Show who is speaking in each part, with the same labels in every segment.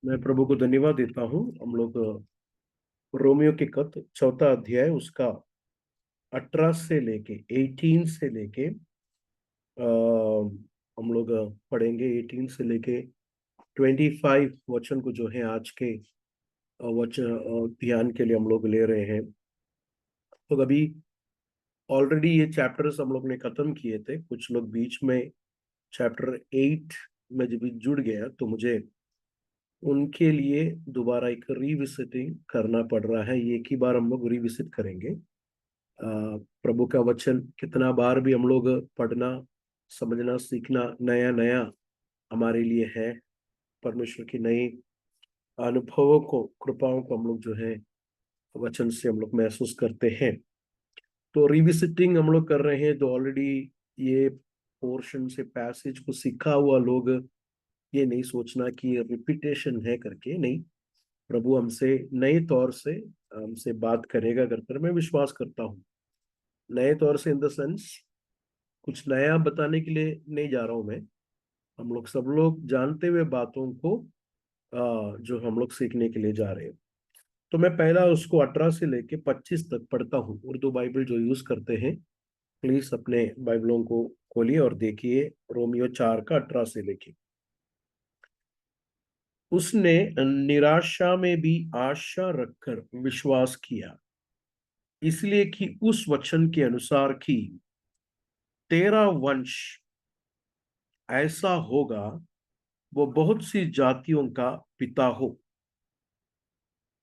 Speaker 1: मैं प्रभु को धन्यवाद देता हूँ। हम लोग रोमियो के खत चौथा अध्याय उसका 18 से लेके 18 से लेके हम लोग पढ़ेंगे 18 से लेके 25 वचन को जो है आज के वचन ध्यान के लिए हम लोग ले रहे हैं। तो अभी ऑलरेडी ये चैप्टर्स हम लोग ने खत्म किए थे। कुछ लोग बीच में चैप्टर 8 में जब जुड़ गया तो मुझे उनके लिए दोबारा एक रिविजिटिंग करना पड़ रहा है। ये एक ही बार हम लोग रिविजिट करेंगे। प्रभु का वचन कितना बार भी हम लोग पढ़ना, समझना, सीखना नया नया हमारे लिए है। परमेश्वर की नई अनुभवों को, कृपाओं को हम लोग जो है वचन से हम लोग महसूस करते हैं। तो रिविजिटिंग हम लोग कर रहे हैं। तो ऑलरेडी ये पोर्शन से पैसेज को सीखा हुआ लोग ये नहीं सोचना कि रिपीटेशन है करके, नहीं। प्रभु हमसे नए तौर से हमसे बात करेगा कर मैं विश्वास करता हूँ। नए तौर से इन द सेंस कुछ नया बताने के लिए नहीं जा रहा हूं मैं। हम लोग सब लोग जानते हुए बातों को जो हम लोग सीखने के लिए जा रहे हैं। तो मैं पहला उसको 18 से लेके 25 तक पढ़ता हूँ। उर्दू बाइबल जो यूज करते हैं प्लीज अपने बाइबलों को खोलिए और देखिए रोमियो 4 का 18 से लेके। उसने निराशा में भी आशा रखकर विश्वास किया, इसलिए कि उस वचन के अनुसार कि तेरा वंश ऐसा होगा, वो बहुत सी जातियों का पिता हो।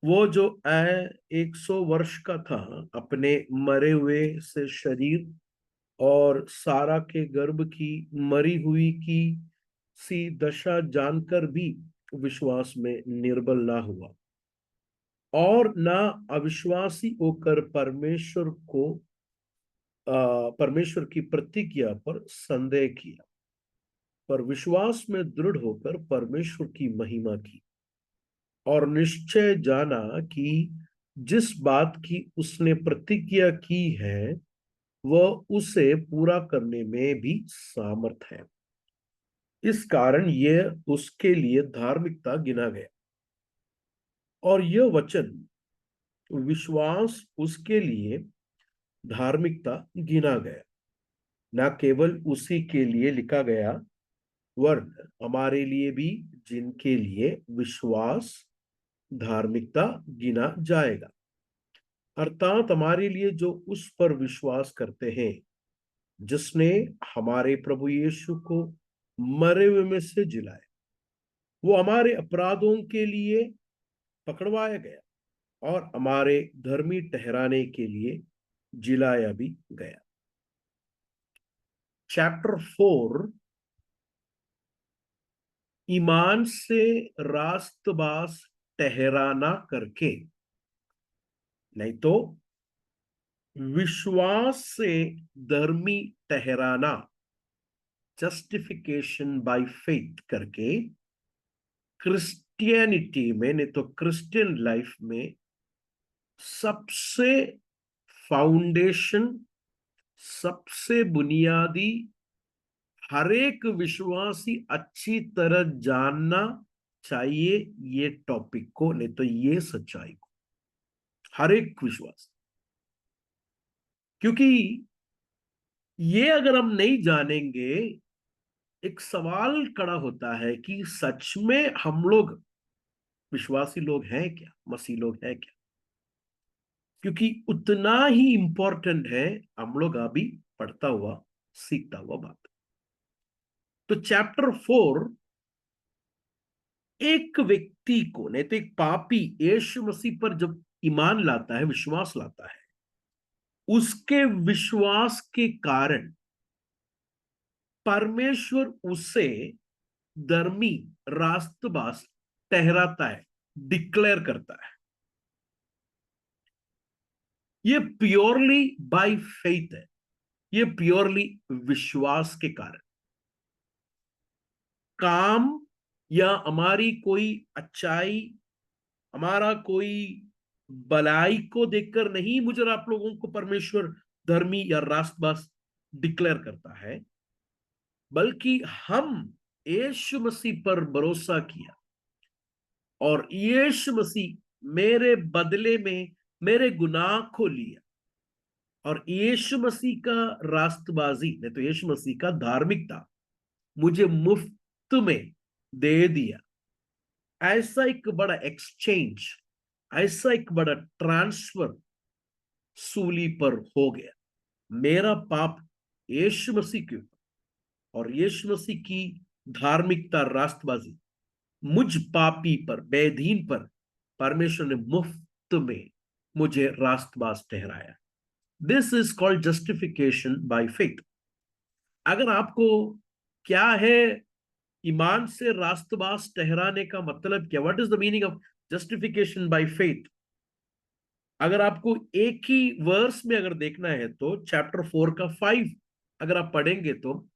Speaker 1: वो जो 100 वर्ष का था, अपने मरे हुए से शरीर और सारा के गर्भ की मरी हुई की सी दशा जानकर भी विश्वास में निर्बल ना हुआ और ना अविश्वासी होकर परमेश्वर की प्रतिज्ञा पर संदेह किया, पर विश्वास में दृढ़ होकर परमेश्वर की महिमा की और निश्चय जाना कि जिस बात की उसने प्रतिज्ञा की है वह उसे पूरा करने में भी सामर्थ है। इस कारण यह उसके लिए धार्मिकता गिना गया और यह वचन विश्वास उसके लिए धार्मिकता गिना गया। न केवल उसी के लिए लिखा गया, वरन हमारे लिए भी, जिनके लिए विश्वास धार्मिकता गिना जाएगा। अर्थात हमारे लिए जो उस पर विश्वास करते हैं जिसने हमारे प्रभु यीशु को मरे हुए में से जिलाया। वो हमारे अपराधों के लिए पकड़वाया गया और हमारे धर्मी ठहराने के लिए जिलाया भी गया। चैप्टर 4 ईमान से रास्तबाज ठहराना करके, नहीं तो विश्वास से धर्मी ठहराना, जस्टिफिकेशन बाय फेथ करके क्रिश्चियनिटी में, नहीं तो क्रिश्चियन लाइफ में सबसे फाउंडेशन, सबसे बुनियादी, हर एक विश्वासी अच्छी तरह जानना चाहिए ये टॉपिक को, नहीं तो ये सच्चाई को, हर एक विश्वास। क्योंकि ये अगर हम नहीं जानेंगे, एक सवाल खड़ा होता है कि सच में हम लोग विश्वासी लोग हैं क्या, मसीह लोग हैं क्या। क्योंकि उतना ही इंपॉर्टेंट है हम लोग अभी पढ़ता हुआ, सीखता हुआ बात। तो चैप्टर 4 एक व्यक्ति को, नहीं तो एक पापी यीशु मसीह पर जब ईमान लाता है, विश्वास लाता है, उसके विश्वास के कारण परमेश्वर उसे धर्मी, रास्तबाज ठहराता है, डिक्लेयर करता है। ये प्योरली बाय फेथ है, ये प्योरली विश्वास के कारण। काम या हमारी कोई अच्छाई, हमारा कोई भलाई को देखकर नहीं मुझे और आप लोगों को परमेश्वर धर्मी या रास्तबाज डिक्लेयर करता है, बल्कि हम यीशु मसीह पर भरोसा किया, और यीशु मसीह मेरे बदले में मेरे गुनाह को लिया, और यीशु मसीह का रास्तबाजी नहीं तो यीशु मसीह का धार्मिकता मुझे मुफ्त में दे दिया। ऐसा एक बड़ा एक्सचेंज, ऐसा एक बड़ा ट्रांसफर सूली पर हो गया। मेरा पाप यीशु मसीह के ऊपर और यीशु मसीह की धार्मिकता रास्तबाजी मुझ पापी पर, बेदीन पर परमेश्वर ने मुफ्त में मुझे रास्तबाज ठहराया। This is called justification by faith. अगर आपको क्या है ईमान से रास्तबाज ठहराने का मतलब क्या, what is the meaning of justification by faith, अगर आपको एक ही वर्स में अगर देखना है तो चैप्टर 4 का 5 अगर आप पढ़ेंगे तो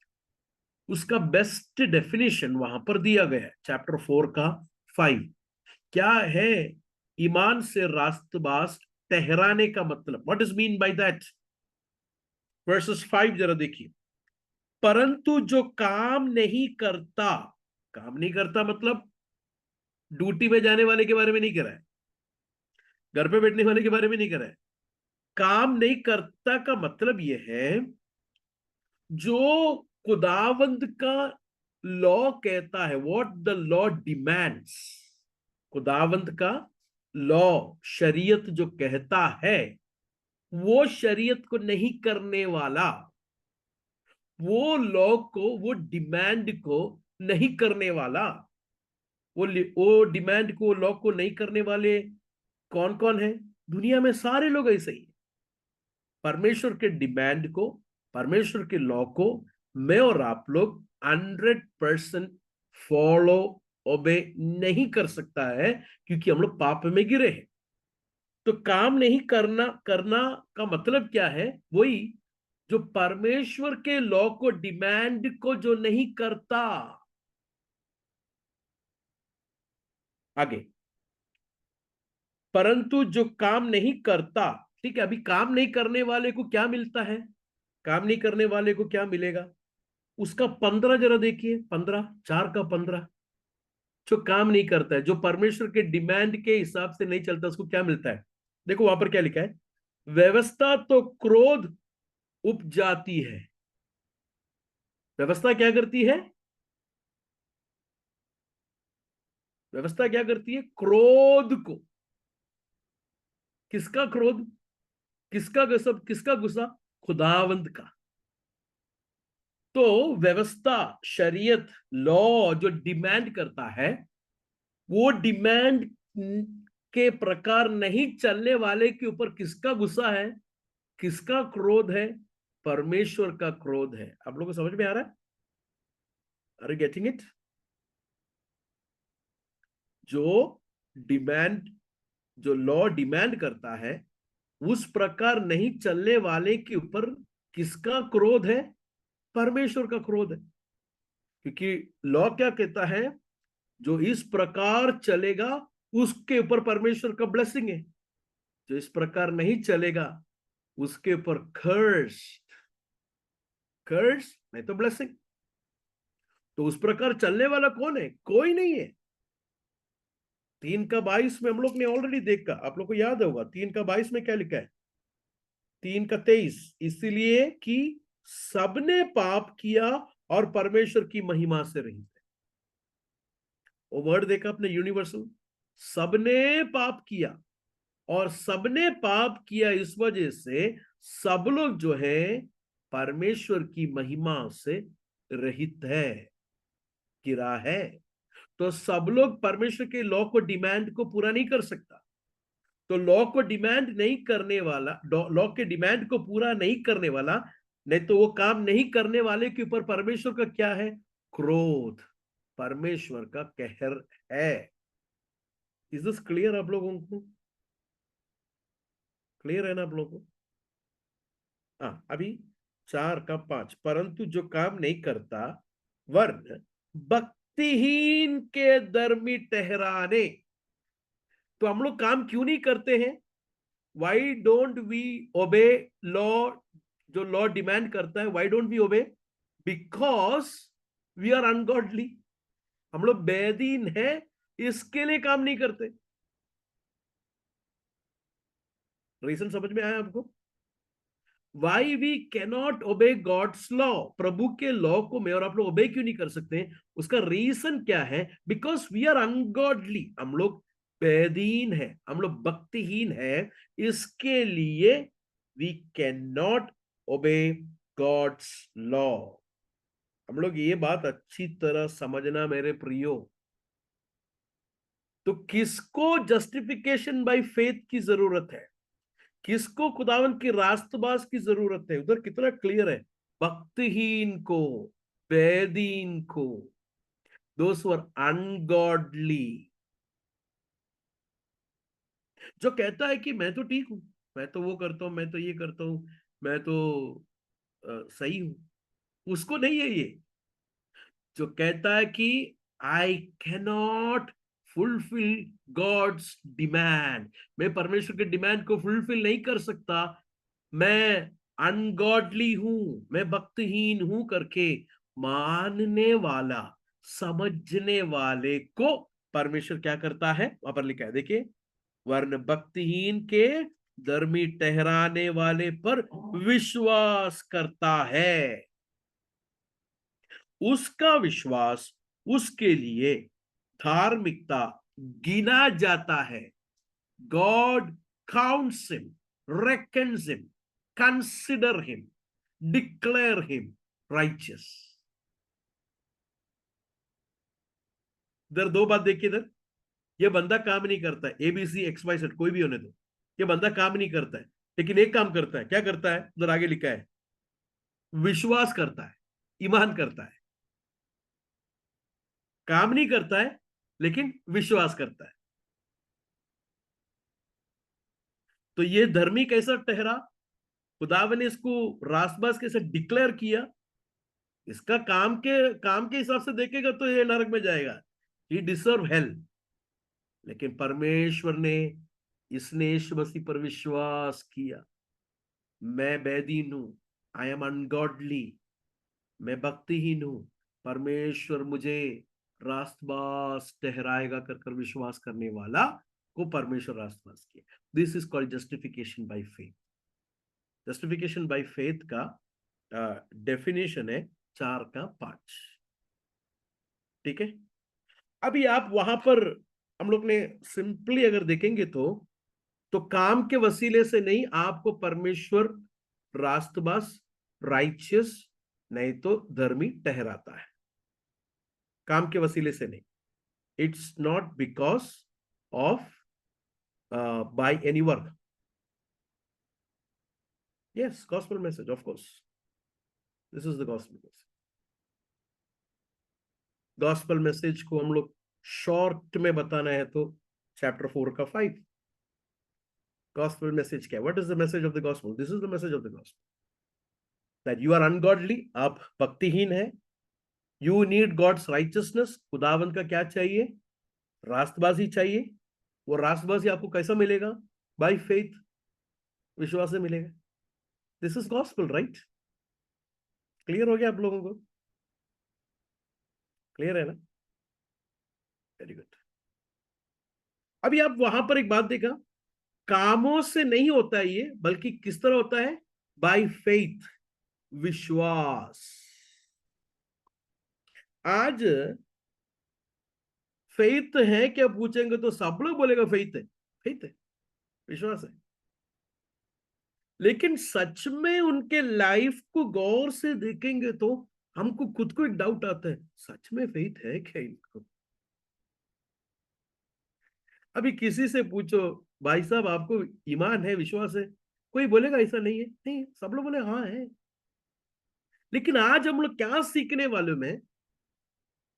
Speaker 1: उसका बेस्ट डेफिनेशन वहां पर दिया गया है। चैप्टर 4 का 5 क्या है ईमान से रास्तबाज ठहराने का मतलब, what is mean by that. Versus 5 जरा देखिए। परंतु जो काम नहीं करता, काम नहीं करता मतलब ड्यूटी में जाने वाले के बारे में नहीं कह रहा है, घर पे बैठने वाले के बारे में नहीं कह रहा है। काम नहीं करता का मतलब यह है जो खुदावंद का लॉ कहता है, व्हाट द लॉ डिमांड्स, खुदावंद का लॉ शरीयत जो कहता है वो शरीयत को नहीं करने वाला, वो लॉ को, वो डिमांड को नहीं करने वाला, वो डिमांड को, लॉ को नहीं करने वाले कौन कौन है दुनिया में? सारे लोग ऐसे ही। परमेश्वर के डिमांड को, परमेश्वर के लॉ को मैं और आप लोग 100% फॉलो, ओबे नहीं कर सकता है क्योंकि हम लोग पाप में गिरे हैं। तो काम नहीं करना, करना का मतलब क्या है? वही जो परमेश्वर के लॉ को, डिमांड को जो नहीं करता। आगे, परंतु जो काम नहीं करता, ठीक है, अभी काम नहीं करने वाले को क्या मिलता है? काम नहीं करने वाले को क्या मिलेगा? उसका 15 जरा देखिए, 15, 4 का 15। जो काम नहीं करता है, जो परमेश्वर के डिमांड के हिसाब से नहीं चलता, उसको क्या मिलता है? देखो वहां पर क्या लिखा है, व्यवस्था तो क्रोध उपजाती है। व्यवस्था क्या करती है? व्यवस्था क्या करती है? क्रोध को। किसका क्रोध? किसका गसब? किसका गुस्सा? खुदावंद का। तो व्यवस्था, शरीयत, लॉ जो डिमांड करता है, वो डिमांड के प्रकार नहीं चलने वाले के ऊपर किसका गुस्सा है, किसका क्रोध है? परमेश्वर का क्रोध है। आप लोगों को समझ में आ रहा है? Are you getting it? जो डिमांड, जो लॉ डिमांड करता है उस प्रकार नहीं चलने वाले के ऊपर किसका क्रोध है? परमेश्वर का क्रोध है। क्योंकि लॉ क्या कहता है, जो इस प्रकार चलेगा उसके ऊपर परमेश्वर का ब्लेसिंग है, जो इस प्रकार नहीं चलेगा उसके ऊपर कर्स, कर्स नहीं तो ब्लेसिंग। तो उस प्रकार चलने वाला कौन है? कोई नहीं है। 3 का 22 में हम लोग ने ऑलरेडी देखा, आप लोग को याद होगा 3 का 22 में क्या लिखा है? 3 का 23, इसलिए कि सबने पाप किया और परमेश्वर की महिमा से रहित है। वो वर्ड देखा आपने, यूनिवर्सल। सबने पाप किया, और सबने पाप किया इस वजह से सब लोग जो है परमेश्वर की महिमा से रहित है, गिरा है। तो सब लोग परमेश्वर के लॉ को, डिमांड को पूरा नहीं कर सकता। तो लॉ को डिमांड नहीं करने वाला, लॉ के डिमांड को पूरा नहीं करने वाला, नहीं तो वो काम नहीं करने वाले के ऊपर परमेश्वर का क्या है? क्रोध, परमेश्वर का कहर है। इज दिस क्लियर आप लोगों को? क्लियर है ना आप लोगों को? हाँ, अभी 4 का 5, परंतु जो काम नहीं करता वर्ण भक्तिहीन के धर्मी ठहराने। तो हम लोग काम क्यों नहीं करते हैं? Why don't we obey law, जो लॉ डिमांड करता है, why don't we obey? Because we are ungodly. हम लोग बेदीन है, इसके लिए काम नहीं करते। रीजन समझ में आया आपको? Why we cannot obey God's law? प्रभु के लॉ को मैं और आप लोग ओबे क्यों नहीं कर सकते? उसका रीजन क्या है? बिकॉज वी आर अनगॉडली, हम लोग बेदीन है, हम लोग भक्तिहीन है, इसके लिए we can not obey God's law. हम लोग ये बात अच्छी तरह समझना मेरे प्रियो। तो किसको जस्टिफिकेशन बाय फेथ की जरूरत है? किसको खुदावन की रास्तबाज की जरूरत है? उधर कितना क्लियर है, भक्तिहीन को, बेदीन को, दोस वर अनगॉडली। जो कहता है कि मैं तो ठीक हूं, मैं तो वो करता हूं, मैं तो ये करता हूं, मैं तो सही हूं, उसको नहीं है ये। जो कहता है कि I cannot fulfil God's demand, मैं परमेश्वर के डिमांड को फुलफिल नहीं कर सकता, मैं अनगॉडली हूं, मैं भक्तिहीन हूं करके मानने वाला, समझने वाले को परमेश्वर क्या करता है? वहां पर लिखा है, देखिए, वर्ण भक्तिहीन के धर्मी ठहराने वाले पर विश्वास करता है। उसका विश्वास उसके लिए धार्मिकता गिना जाता है। God counts him, reckons him, consider him, declare him righteous। इधर दो बात देखिए, इधर ये बंदा काम नहीं करता है, एबीसी एक्स वाई सेट कोई भी होने दो, ये बंदा काम नहीं करता है, लेकिन एक काम करता है। क्या करता है? उधर आगे लिखा है, विश्वास करता है, ईमान करता है। काम नहीं करता है लेकिन विश्वास करता है। तो ये धर्मी कैसा ठहरा? खुदावन ने इसको रास्तबाज कैसे डिक्लेयर किया? इसका काम के हिसाब से देखेगा तो ये नरक में जाएगा, ही डिजर्व हेल। लेकिन परमेश्वर ने, इसने यीशु मसीह पर विश्वास किया, मैं बैदीन हूं, आई एम अनगॉडली, मैं भक्तिहीन हूं, परमेश्वर मुझे रास्तबाज ठहराएगा कर कर विश्वास करने वाला को परमेश्वर रास्तबाज किया। This is called justification by faith. Justification by faith का डेफिनेशन है 4 का 5। ठीक है, अभी आप वहां पर हम लोग ने सिंपली अगर देखेंगे तो काम के वसीले से नहीं आपको परमेश्वर रास्तबाज, राइचियस, नहीं तो धर्मी ठहराता है, काम के वसीले से नहीं। It's not because of by any work. Yes, gospel message, of course, this is the gospel message. Gospel message को हम लोग शॉर्ट में बताना है तो चैप्टर 4 का 5। गॉस्पेल मैसेज क्या है? What is the message of the gospel? This is the message of the gospel, that you are ungodly, आप भक्तिहीन है, यू नीड गॉड्स राइचियसनेस, खुदावन का क्या चाहिए? रास्तबाजी चाहिए। वो रास्तबाजी आपको कैसा मिलेगा? बाय फेथ, विश्वास से मिलेगा। This is gospel, right? Clear हो गया आप लोगों को? क्लियर है ना? Very good. अभी आप वहां पर एक बात देखा, कामों से नहीं होता है ये, बल्कि किस तरह होता है? बाय फेथ, विश्वास। आज फेथ है क्या पूछेंगे तो सब लोग बोलेगा फेथ है, फेथ है, विश्वास है। लेकिन सच में उनके लाइफ को गौर से देखेंगे तो हमको खुद को एक डाउट आता है, सच में फेथ है क्या इनको? अभी किसी से पूछो, भाई साहब आपको ईमान है, विश्वास है? कोई बोलेगा ऐसा नहीं है, नहीं, सब लोग बोले हाँ है। लेकिन आज हम लोग क्या सीखने वाले में,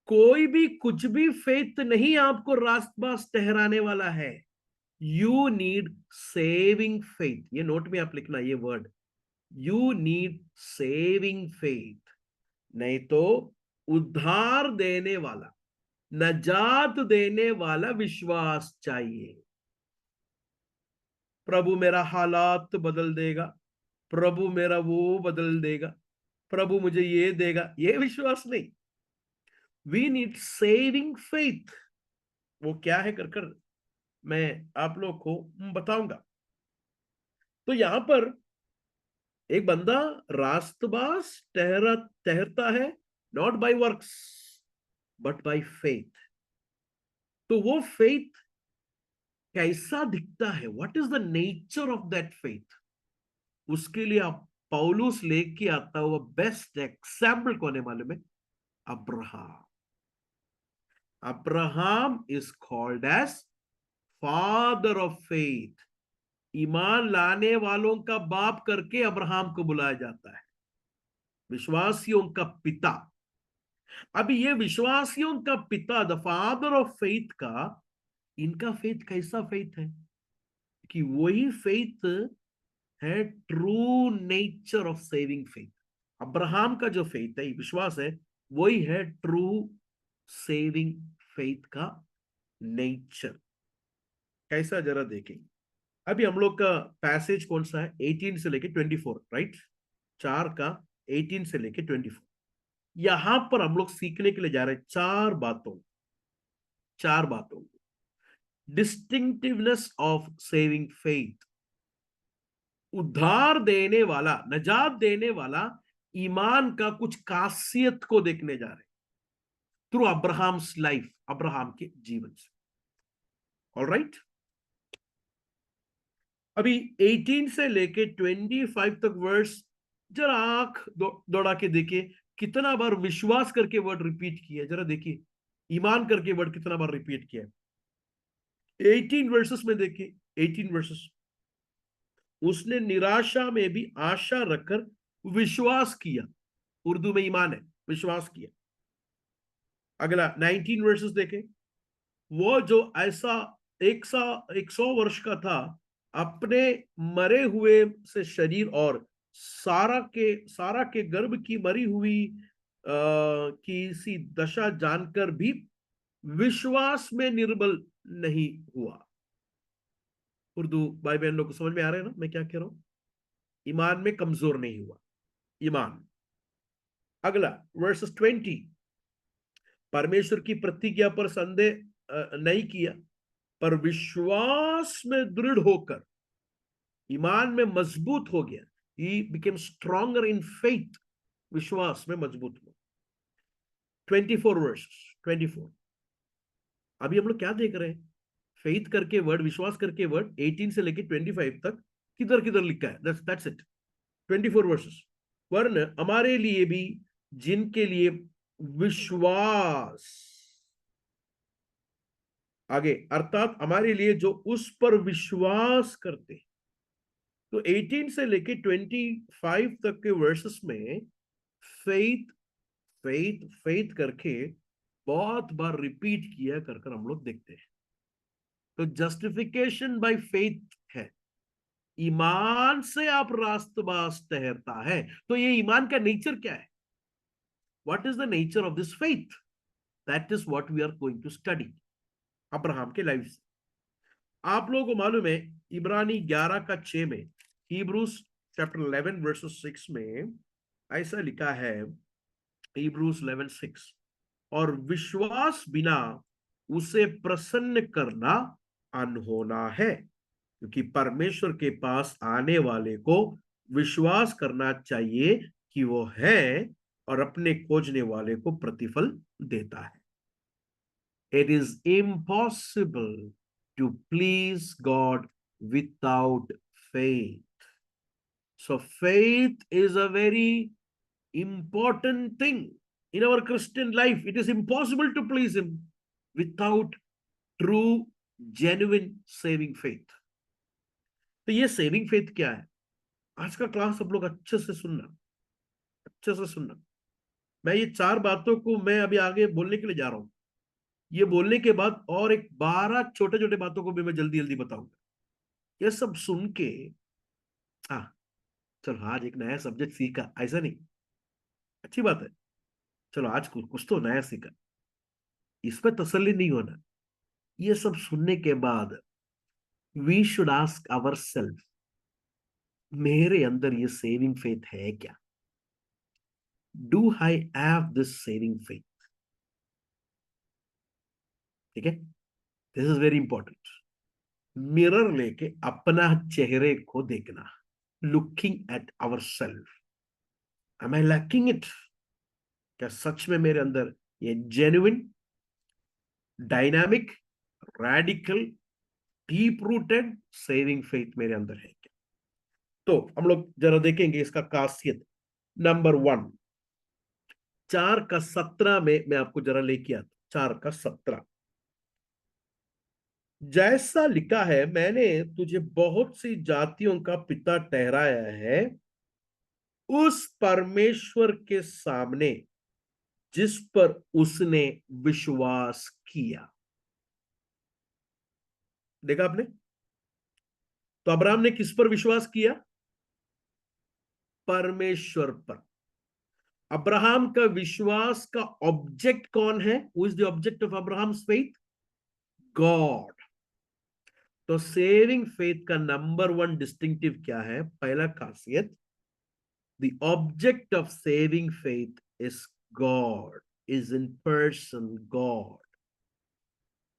Speaker 1: कोई भी कुछ भी फेथ नहीं आपको रास्तबाज ठहराने वाला है। यू नीड सेविंग फेथ, ये नोट में आप लिखना ये word, you need saving faith. नहीं तो उद्धार देने वाला, नजात देने वाला विश्वास चाहिए। प्रभु मेरा हालात बदल देगा, प्रभु मेरा वो बदल देगा, प्रभु मुझे ये देगा, ये विश्वास नहीं। We need saving faith. वो क्या है कर कर मैं आप लोग को बताऊंगा। तो यहां पर एक बंदा रास्तबाज ठहरता है, not by works but by faith. तो वो फेथ कैसा दिखता है, what is the nature of that faith, उसके लिए आप पौलुस लेके आता हुआ बेस्ट एग्जाम्पल कौन है मालूम है? Abraham. Abraham is called as father of faith. ईमान लाने वालों का बाप करके अब्राहम को बुलाया जाता है, विश्वासियों का पिता। अभी ये विश्वासियों का पिता, द फादर ऑफ फेथ का, इनका फेथ कैसा फेथ है कि वही फेथ है true nature of saving faith. Abraham का जो फेथ है, विश्वास है, वही है ट्रू सेविंग फेथ का नेचर। कैसा जरा देखेंगे। अभी हम लोग का पैसेज कौन सा है? 18 से लेके 24, राइट? 4 का 18 से लेके 24। यहां पर हम लोग सीखने के लिए जा रहे हैं चार बातों। डिस्टिंक्टिवनेस ऑफ सेविंग फेथ, उद्धार देने वाला, नजात देने वाला ईमान का कुछ खासियत को देखने जा रहे हैं थ्रू अब्राहम्स लाइफ, अब्राहम के जीवन से। All right. अभी 18 से लेके 25 तक वर्ड्स जरा आंख दौड़ा के देखिए, कितना बार विश्वास करके वर्ड रिपीट किया, जरा देखिए ईमान करके वर्ड कितना बार रिपीट किया। 18 वर्सेस में देखिए, 18 वर्सेस, उसने निराशा में भी आशा रखकर विश्वास किया। उर्दू में ईमान है, विश्वास किया। अगला 19 वर्सेस देखें, वो जो ऐसा 100 वर्ष का था, अपने मरे हुए से शरीर और सारा के गर्भ की मरी हुई किसी दशा जानकर भी विश्वास में निर्बल नहीं हुआ। उर्दू भाई बहन लोग को समझ में आ रहा है ना मैं क्या कह रहा हूं? ईमान में कमजोर नहीं हुआ, ईमान। अगला वर्सेस 20, परमेश्वर की प्रतिज्ञा पर संदेह नहीं किया, पर विश्वास में दृढ़ होकर ईमान में मजबूत हो गया। He became stronger in faith, विश्वास में मजबूत हुआ। 24 वर्स, 24। अभी हम लोग क्या देख रहे हैं? फेथ करके वर्ड, विश्वास करके वर्ड 18 से लेके 25 तक किधर किधर लिखा है, दैट्स इट। 24 वर्सेस। वरन हमारे लिए भी, जिनके लिए विश्वास, आगे अर्थात हमारे लिए जो उस पर विश्वास करते। तो 18 से लेके 25 तक के वर्सेस में फेथ फेथ फेथ करके बहुत बार रिपीट किया कर कर हम लोग देखते हैं। तो जस्टिफिकेशन बाय फेथ है, ईमान से आप रास्तबाज ठहरता है। तो ये ईमान का नेचर क्या है? What is the nature of this faith? That is what we are going to study Abraham के लाइफ से। आप लोगों को मालूम है इब्रानी 11 का 6 में, हिब्रूस चैप्टर 11 वर्सेस 6 में ऐसा लिखा है, हिब्रूस 11:6, और विश्वास बिना उसे प्रसन्न करना अनहोना है, क्योंकि परमेश्वर के पास आने वाले को विश्वास करना चाहिए कि वो है और अपने खोजने वाले को प्रतिफल देता है। It is impossible to please God without faith. So faith is a very important thing in our Christian life. It is impossible to please Him without true, genuine saving faith. तो ये सेविंग फेथ क्या है? आज का class सब लोग अच्छे से सुनना, अच्छे से सुनना। मैं ये 4 बातों को मैं अभी आगे बोलने के लिए जा रहा हूं। ये बोलने के बाद और एक 12 छोटे छोटे बातों को भी मैं जल्दी जल्दी बताऊंगा। ये सब सुन के, हाँ चलो आज एक नया सब्जेक्ट सीखा, ऐसा नहीं, अच्छी बात है। चलो आज कुछ तो नया सीखा, इस पर तसल्ली नहीं होना। ये सब सुनने के बाद we should ask our self, मेरे अंदर ये सेविंग फेथ है क्या? Do I have this saving faith? ठीक है। This is very important. Mirror लेके अपना चेहरे को देखना, looking at our self, am I lacking it? क्या सच में मेरे अंदर ये genuine, dynamic, radical, deep rooted saving faith मेरे अंदर है क्या? तो हम लोग जरा देखेंगे इसका खासियत। नंबर 1, 4:17 में मैं आपको जरा लेके आता। 4:17 जैसा लिखा है, मैंने तुझे बहुत सी जातियों का पिता ठहराया है उस परमेश्वर के सामने जिस पर उसने विश्वास किया। देखा आपने? तो अब्राहम ने किस पर विश्वास किया? परमेश्वर पर। अब्राहम का विश्वास का ऑब्जेक्ट कौन है? Who is the object of Abraham's faith? God. तो सेविंग फेथ का नंबर 1 डिस्टिंक्टिव क्या है? पहला खासियत, the object of saving faith is God, is in person God.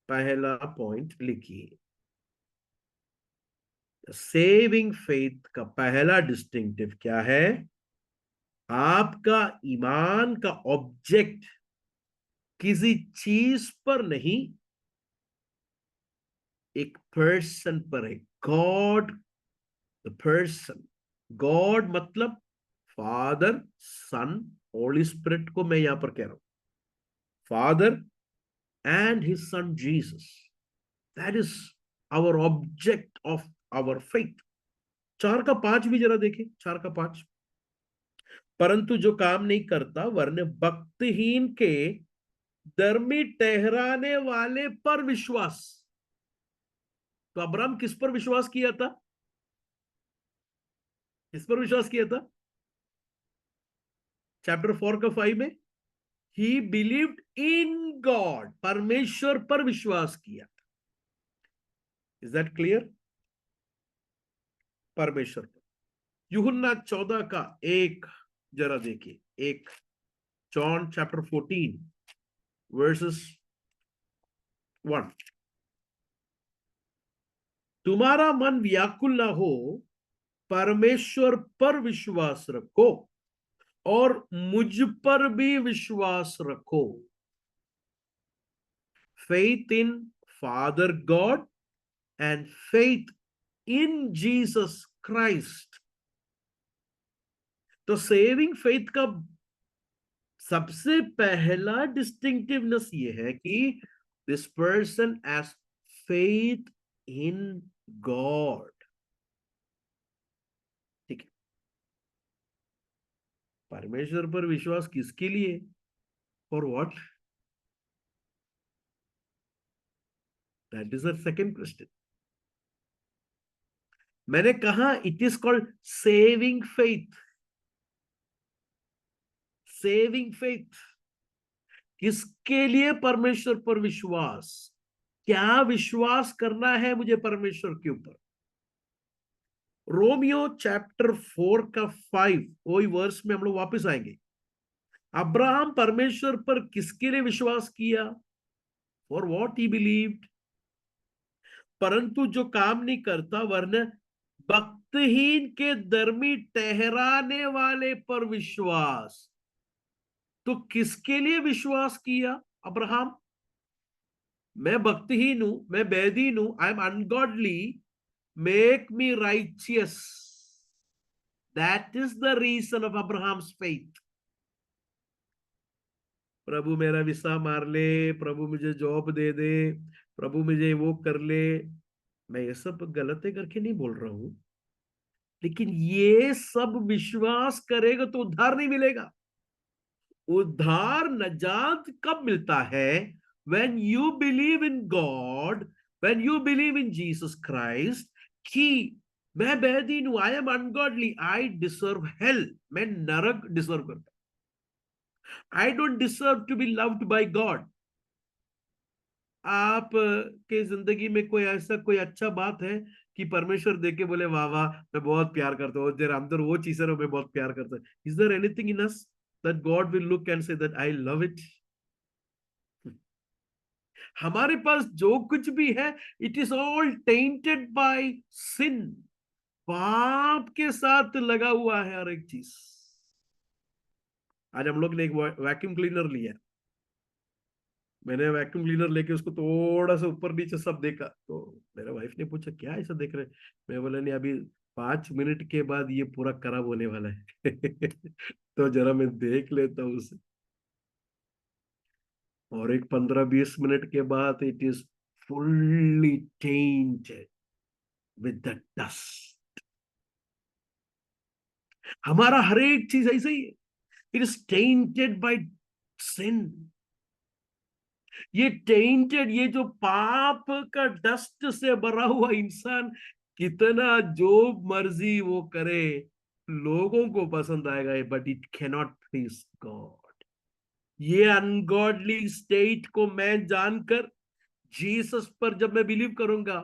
Speaker 1: पहला पॉइंट लिखिए। सेविंग फेथ का पहला डिस्टिंक्टिव क्या है? आपका ईमान का ऑब्जेक्ट किसी चीज पर नहीं, एक पर्सन पर है। God, the person. गॉड मतलब फादर, सन, होली स्पिरिट को मैं यहां पर कह रहा हूं। Father and his sun Jesus, that is our object of our faith. 4:5 भी जरा देखें। 4:5, परंतु जो काम नहीं करता वरन भक्तिहीन के धर्मी ठहराने वाले पर विश्वास। तो अब्राहम किस पर विश्वास किया था? किस पर विश्वास किया था? चैप्टर 4 का 5 में, ही बिलीव्ड इन गॉड, परमेश्वर पर विश्वास किया। Is that clear? परमेश्वर पर। यूहन्ना 14 का 1 जरा देखिए। 1 जॉन चैप्टर 14 वर्सेस 1। तुम्हारा मन व्याकुल ना हो, परमेश्वर पर विश्वास रखो और मुझ पर भी विश्वास रखो। Faith in Father God and faith in Jesus Christ. तो सेविंग फेथ का सबसे पहला डिस्टिंक्टिवनेस ये है कि this person as faith in God. ठीक है? परमेश्वर पर विश्वास किसके लिए? For what? That is the second question. मैंने कहा it is called saving faith. Saving faith किसके लिए? परमेश्वर पर विश्वास। क्या विश्वास करना है मुझे परमेश्वर के ऊपर? रोमियो चैप्टर 4 का 5, वही वर्स में हम लोग वापस आएंगे। अब्राहम परमेश्वर पर किसके लिए विश्वास किया? For what he believed. परंतु जो काम नहीं करता वरन भक्तहीन के धर्मी ठहराने वाले पर विश्वास। तो किसके लिए विश्वास किया अब्राहम? मैं भक्तिहीन हूं, मैं बैदीन हूं, I am ungodly, make me righteous. That is the reason of Abraham's faith. प्रभु मेरा वीसा मार ले, प्रभु मुझे जॉब दे दे, प्रभु मुझे वो कर ले। मैं ये सब गलत है करके नहीं बोल रहा हूं, लेकिन ये सब विश्वास करेगा तो उद्धार नहीं मिलेगा। उद्धार नजात कब मिलता है? when you believe in God, when you believe in Jesus Christ, कि मैं बेदीन हूं, I am ungodly, I deserve hell, मैं नरक डिजर्व करता, I don't deserve to be loved by God. आप के जिंदगी में कोई ऐसा कोई अच्छा बात है कि परमेश्वर देखे बोले वाह वाह मैं बहुत प्यार करता हूँ, तेरे अंदर वो चीज है मैं बहुत प्यार करता हूँ? Is there anything in us that God will look and see that I love it? हमारे पास जो कुछ भी है, it is all tainted by sin. पाप के साथ लगा हुआ है हर एक चीज। आज हम लोग ने एक वैक्यूम क्लीनर लिया। मैंने वैक्यूम क्लीनर लेके उसको थोड़ा सा ऊपर नीचे सब देखा, तो मेरे वाइफ ने पूछा क्या ऐसा देख रहे? मैं बोला नहीं, अभी 5 मिनट के बाद ये पूरा खराब होने वाला है। तो जरा मैं देख लेता हूँ उसे। और एक 15-20 मिनट के बाद it is fully tainted with the dust. हमारा हर एक चीज ऐसे ही है, it is tainted by sin. ये टेंटेड, ये जो पाप का डस्ट से भरा हुआ इंसान, कितना जो मर्जी वो करे, लोगों को पसंद आएगा, but it cannot please God. ये अनगॉडली स्टेट को मैं जानकर जीसस पर जब मैं बिलीव करूंगा,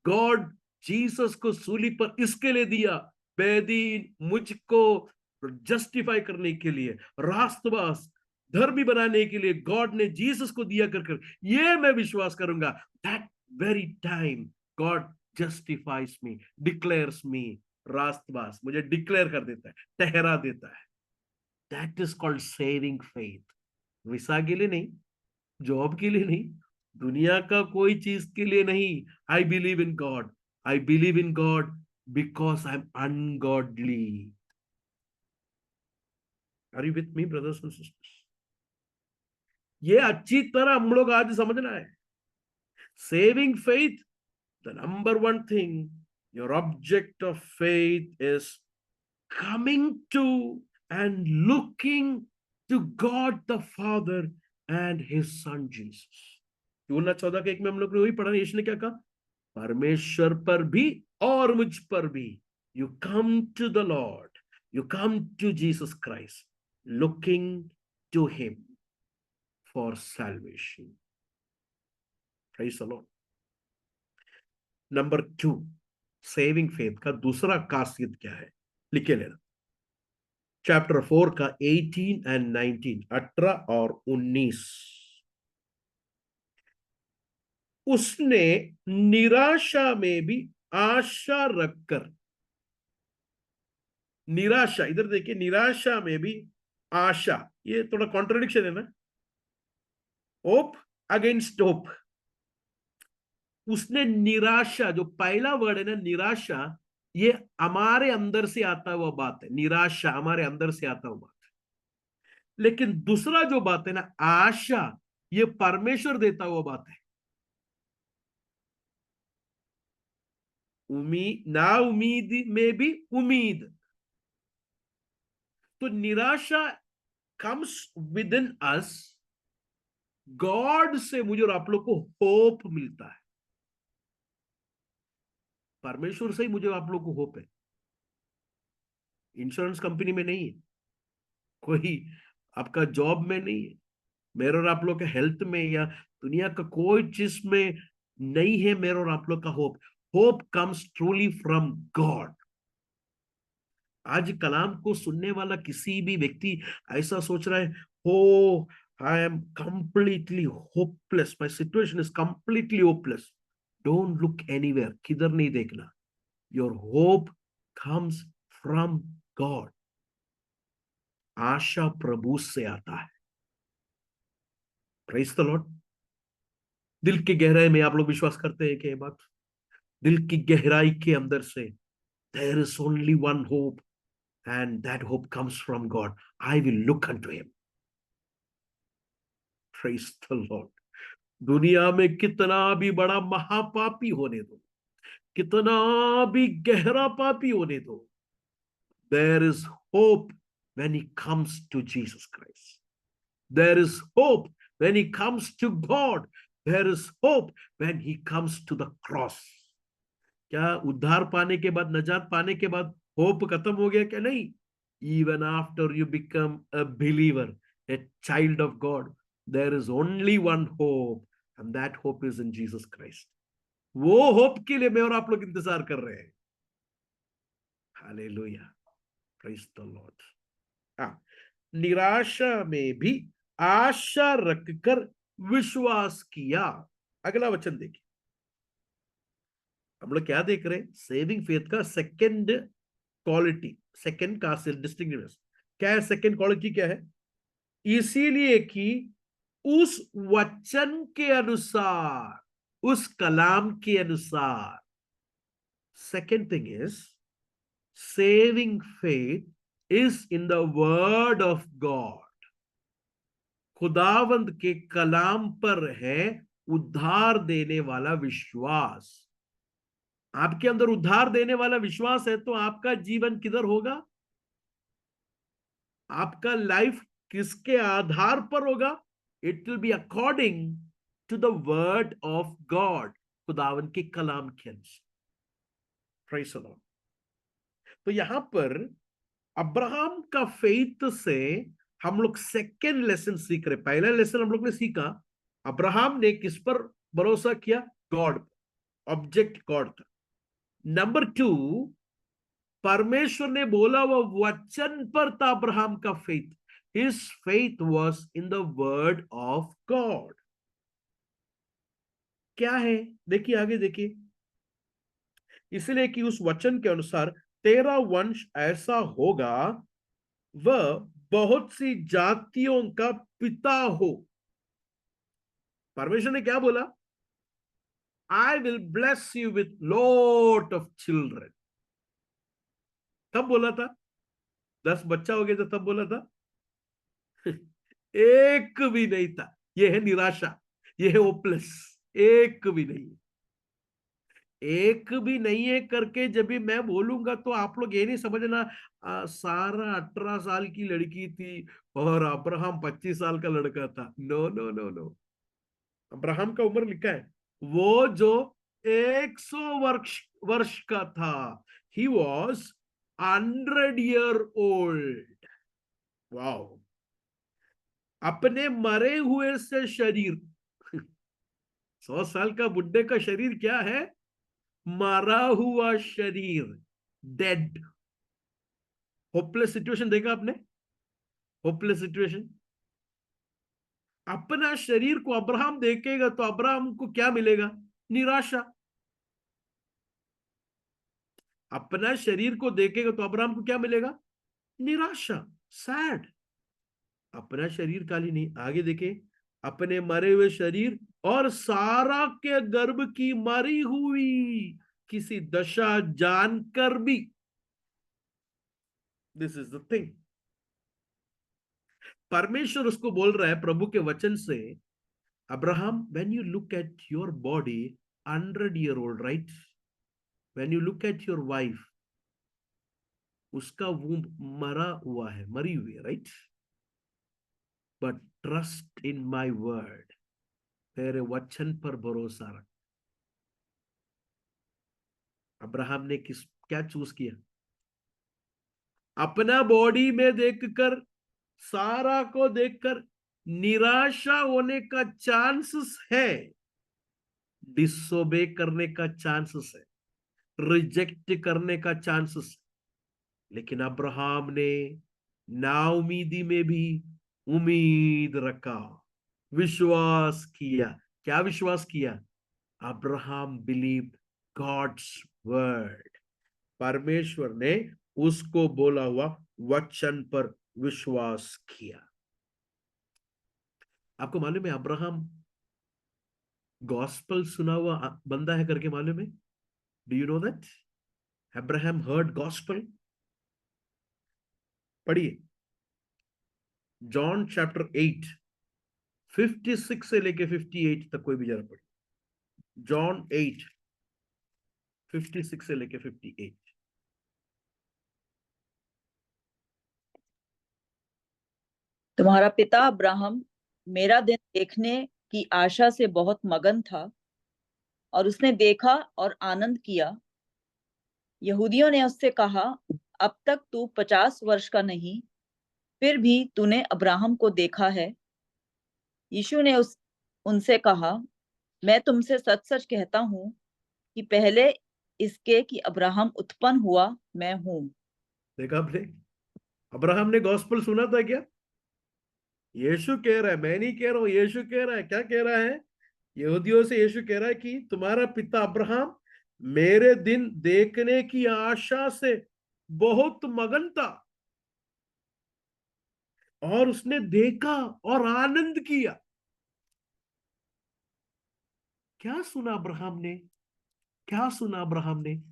Speaker 1: गॉड जीसस को सूली पर इसके लिए दिया, बेदी मुझको जस्टिफाई करने के लिए, रास्तबाज धर्मी बनाने के लिए गॉड ने जीसस को दिया कर कर, ये मैं विश्वास करूंगा। That very time God justifies me, declares me रास्तबाज, मुझे डिक्लेयर कर देता है, ठहरा देता है। That is called saving faith. विसा के लिए नहीं, जॉब के लिए नहीं, दुनिया का कोई चीज के लिए नहीं। I believe in God, I believe in God because I am ungodly. Are you with me brothers and sisters? ये अच्छी तरह हम लोग आज समझना है। Saving faith, the number one thing, your object of faith is coming to and looking to God the Father and His Son Jesus। यूहन्ना 14:1 में हम लोग ने वही पढ़ा। यीशु ने क्या कहा? परमेश्वर पर भी और मुझ पर भी। You come to the Lord, you come to Jesus Christ, looking to him for salvation. Praise the Lord. Number 2, saving faith का दूसरा खासियत क्या है? लिखे लेना। चैप्टर 4 का 18 एंड 19, 18 और 19। उसने निराशा में भी आशा रखकर, निराशा, इधर देखिए, निराशा में भी आशा, ये थोड़ा कॉन्ट्रडिक्शन है ना। Hope against hope. उसने निराशा, जो पहला वर्ड है ना निराशा, ये हमारे अंदर से आता हुआ बात है। निराशा हमारे अंदर से आता हुआ बात है। लेकिन दूसरा जो बात है ना आशा, ये परमेश्वर देता हुआ बात है। उम्मीद, ना उम्मीद में भी उम्मीद। तो निराशा comes with in us, God से मुझे और आप लोग को होप मिलता है। परमेश्वर से ही मुझे आप लोग को होप है। इंश्योरेंस कंपनी में नहीं है, कोई आपका जॉब में नहीं है, मेरे और आप लोग के हेल्थ में, या दुनिया का कोई चीज में नहीं है मेरे और आप लोग का hope. Hope comes truly from God. आज कलाम को सुनने वाला किसी भी व्यक्ति ऐसा सोच रहा है, हो I am completely hopeless, my situation is completely hopeless. Don't look anywhere, किधर नहीं देखना। Your hope comes from God. आशा प्रभु से आता है। Praise the lord. दिल की गहराई में आप लोग विश्वास करते हैं कि ये बात? दिल की गहराई के अंदर से there is only one hope, and that hope comes from God. I will look unto him. Praise the Lord. दुनिया में कितना भी बड़ा महापापी होने दो, कितना भी गहरा पापी होने दो, there is hope when he comes to Jesus Christ. There is hope when he comes to God. There is hope when he comes to the cross. क्या उद्धार पाने के बाद, नजात पाने के बाद होप खत्म हो गया? क्या नहीं। Even after you become a believer, a child of God, there is only one hope, and that hope is in Jesus Christ. वो होप के लिए मैं और आप लोग इंतजार कर रहे हैं। Hallelujah, praise the Lord. हाँ, निराशा में भी आशा रखकर विश्वास किया। अगला वचन देखिए, हम लोग क्या देख रहे हैं? सेविंग फेथ का सेकंड क्वालिटी, सेकंड का डिस्टिंग्विश क्या है? सेकंड क्वालिटी क्या है? इसीलिए कि उस वचन के अनुसार, उस कलाम के अनुसार। Second thing is saving faith is in the word of God. खुदावंद के कलाम पर है उद्धार देने वाला विश्वास। आपके अंदर उद्धार देने वाला विश्वास है तो आपका जीवन किधर होगा? आपका लाइफ किसके आधार पर होगा? It will be according to the word of God, खुदावन के कलाम के अनुसार। Praise the Lord. तो यहां पर अब्राहम का फेथ से हम लोग सेकेंड लेसन सीख रहे। पहला लेसन हम लोग ने सीखा, अब्राहम ने किस पर भरोसा किया? गॉड। ऑब्जेक्ट गॉड था। नंबर 2, परमेश्वर ने बोला वह वचन पर था अब्राहम का faith. His faith was in the word of God. क्या है? देखिए आगे देखिए, इसलिए कि उस वचन के अनुसार तेरा वंश ऐसा होगा, वह बहुत सी जातियों का पिता हो। परमेश्वर ने क्या बोला? आई will bless you with lot of children. कब बोला था? 10 बच्चा हो गया था तब बोला था? एक भी नहीं था। यह है निराशा, यह है होपलेस। एक भी नहीं, एक भी नहीं है करके जब भी मैं बोलूंगा तो आप लोग ये नहीं समझना सारा 18 साल की लड़की थी और अब्राहम 25 साल का लड़का था। No no no no. Abraham का उम्र लिखा है, वो जो 100 वर्ष का था। He was 100 year old. Wow. अपने मरे हुए से शरीर 100 साल का बुड्ढे का शरीर क्या है? मरा हुआ शरीर, डेड। होपलेस सिचुएशन देखा आपने? Hopeless situation. अपना शरीर को अब्राहम देखेगा तो अब्राहम को क्या मिलेगा? निराशा। अपना शरीर को देखेगा तो अब्राहम को क्या मिलेगा? निराशा, सैड। अपना शरीर काली नहीं, आगे देखे, अपने मरे हुए शरीर और सारा के गर्भ की मरी हुई किसी दशा जानकर भी। This is the thing. परमेश्वर उसको बोल रहा है प्रभु के वचन से, Abraham, when you look at your body 100 year old, right? When you look at your wife, उसका वूम्ब मरा हुआ है, मरी हुई है, right? But trust in my word, मेरे वचन पर भरोसा रख। अब्राहम ने क्या चूज किया? अपना बॉडी में देखकर, सारा को देखकर निराशा होने का चांसेस है, डिसोबे करने का चांसेस है, रिजेक्ट करने का चांसेस है। लेकिन अब्राहम ने नाउमीदी में भी उम्मीद रखा, विश्वास किया। क्या विश्वास किया? Abraham believe God's word. परमेश्वर ने उसको बोला हुआ वचन पर विश्वास किया। आपको मालूम है अब्राहम गॉस्पल सुना हुआ बंदा है करके मालूम है? Do you know that Abraham heard gospel? पढ़िए जॉन चैप्टर 8 56 से लेके 58 तक, कोई भी जरा पढ़िए। जॉन 8 56 से लेके 58।
Speaker 2: तुम्हारा पिता अब्राहम मेरा दिन देखने की आशा से बहुत मगन था और उसने देखा और आनंद किया। यहूदियों ने उससे कहा, अब तक तू 50 वर्ष का नहीं, फिर भी तूने अब्राहम को देखा है। यीशु ने उनसे कहा, मैं तुमसे सच सच कहता हूँ कि पहले इसके कि अब्राहम उत्पन्न हुआ, मैं हूँ।
Speaker 1: देखा आपने? अब्राहम ने गॉस्पल सुना था क्या? यीशु कह रहा है, मैं नहीं कह रहा हूं, यीशु कह रहा है। क्या कह रहा है? यहूदियों से यीशु कह रहा है कि तुम्हारा पिता अब्राहम मेरे दिन देखने की आशा से बहुत मगन था और उसने देखा और आनंद किया। क्या सुना अब्राहम ने? क्या सुना अब्राहम ने?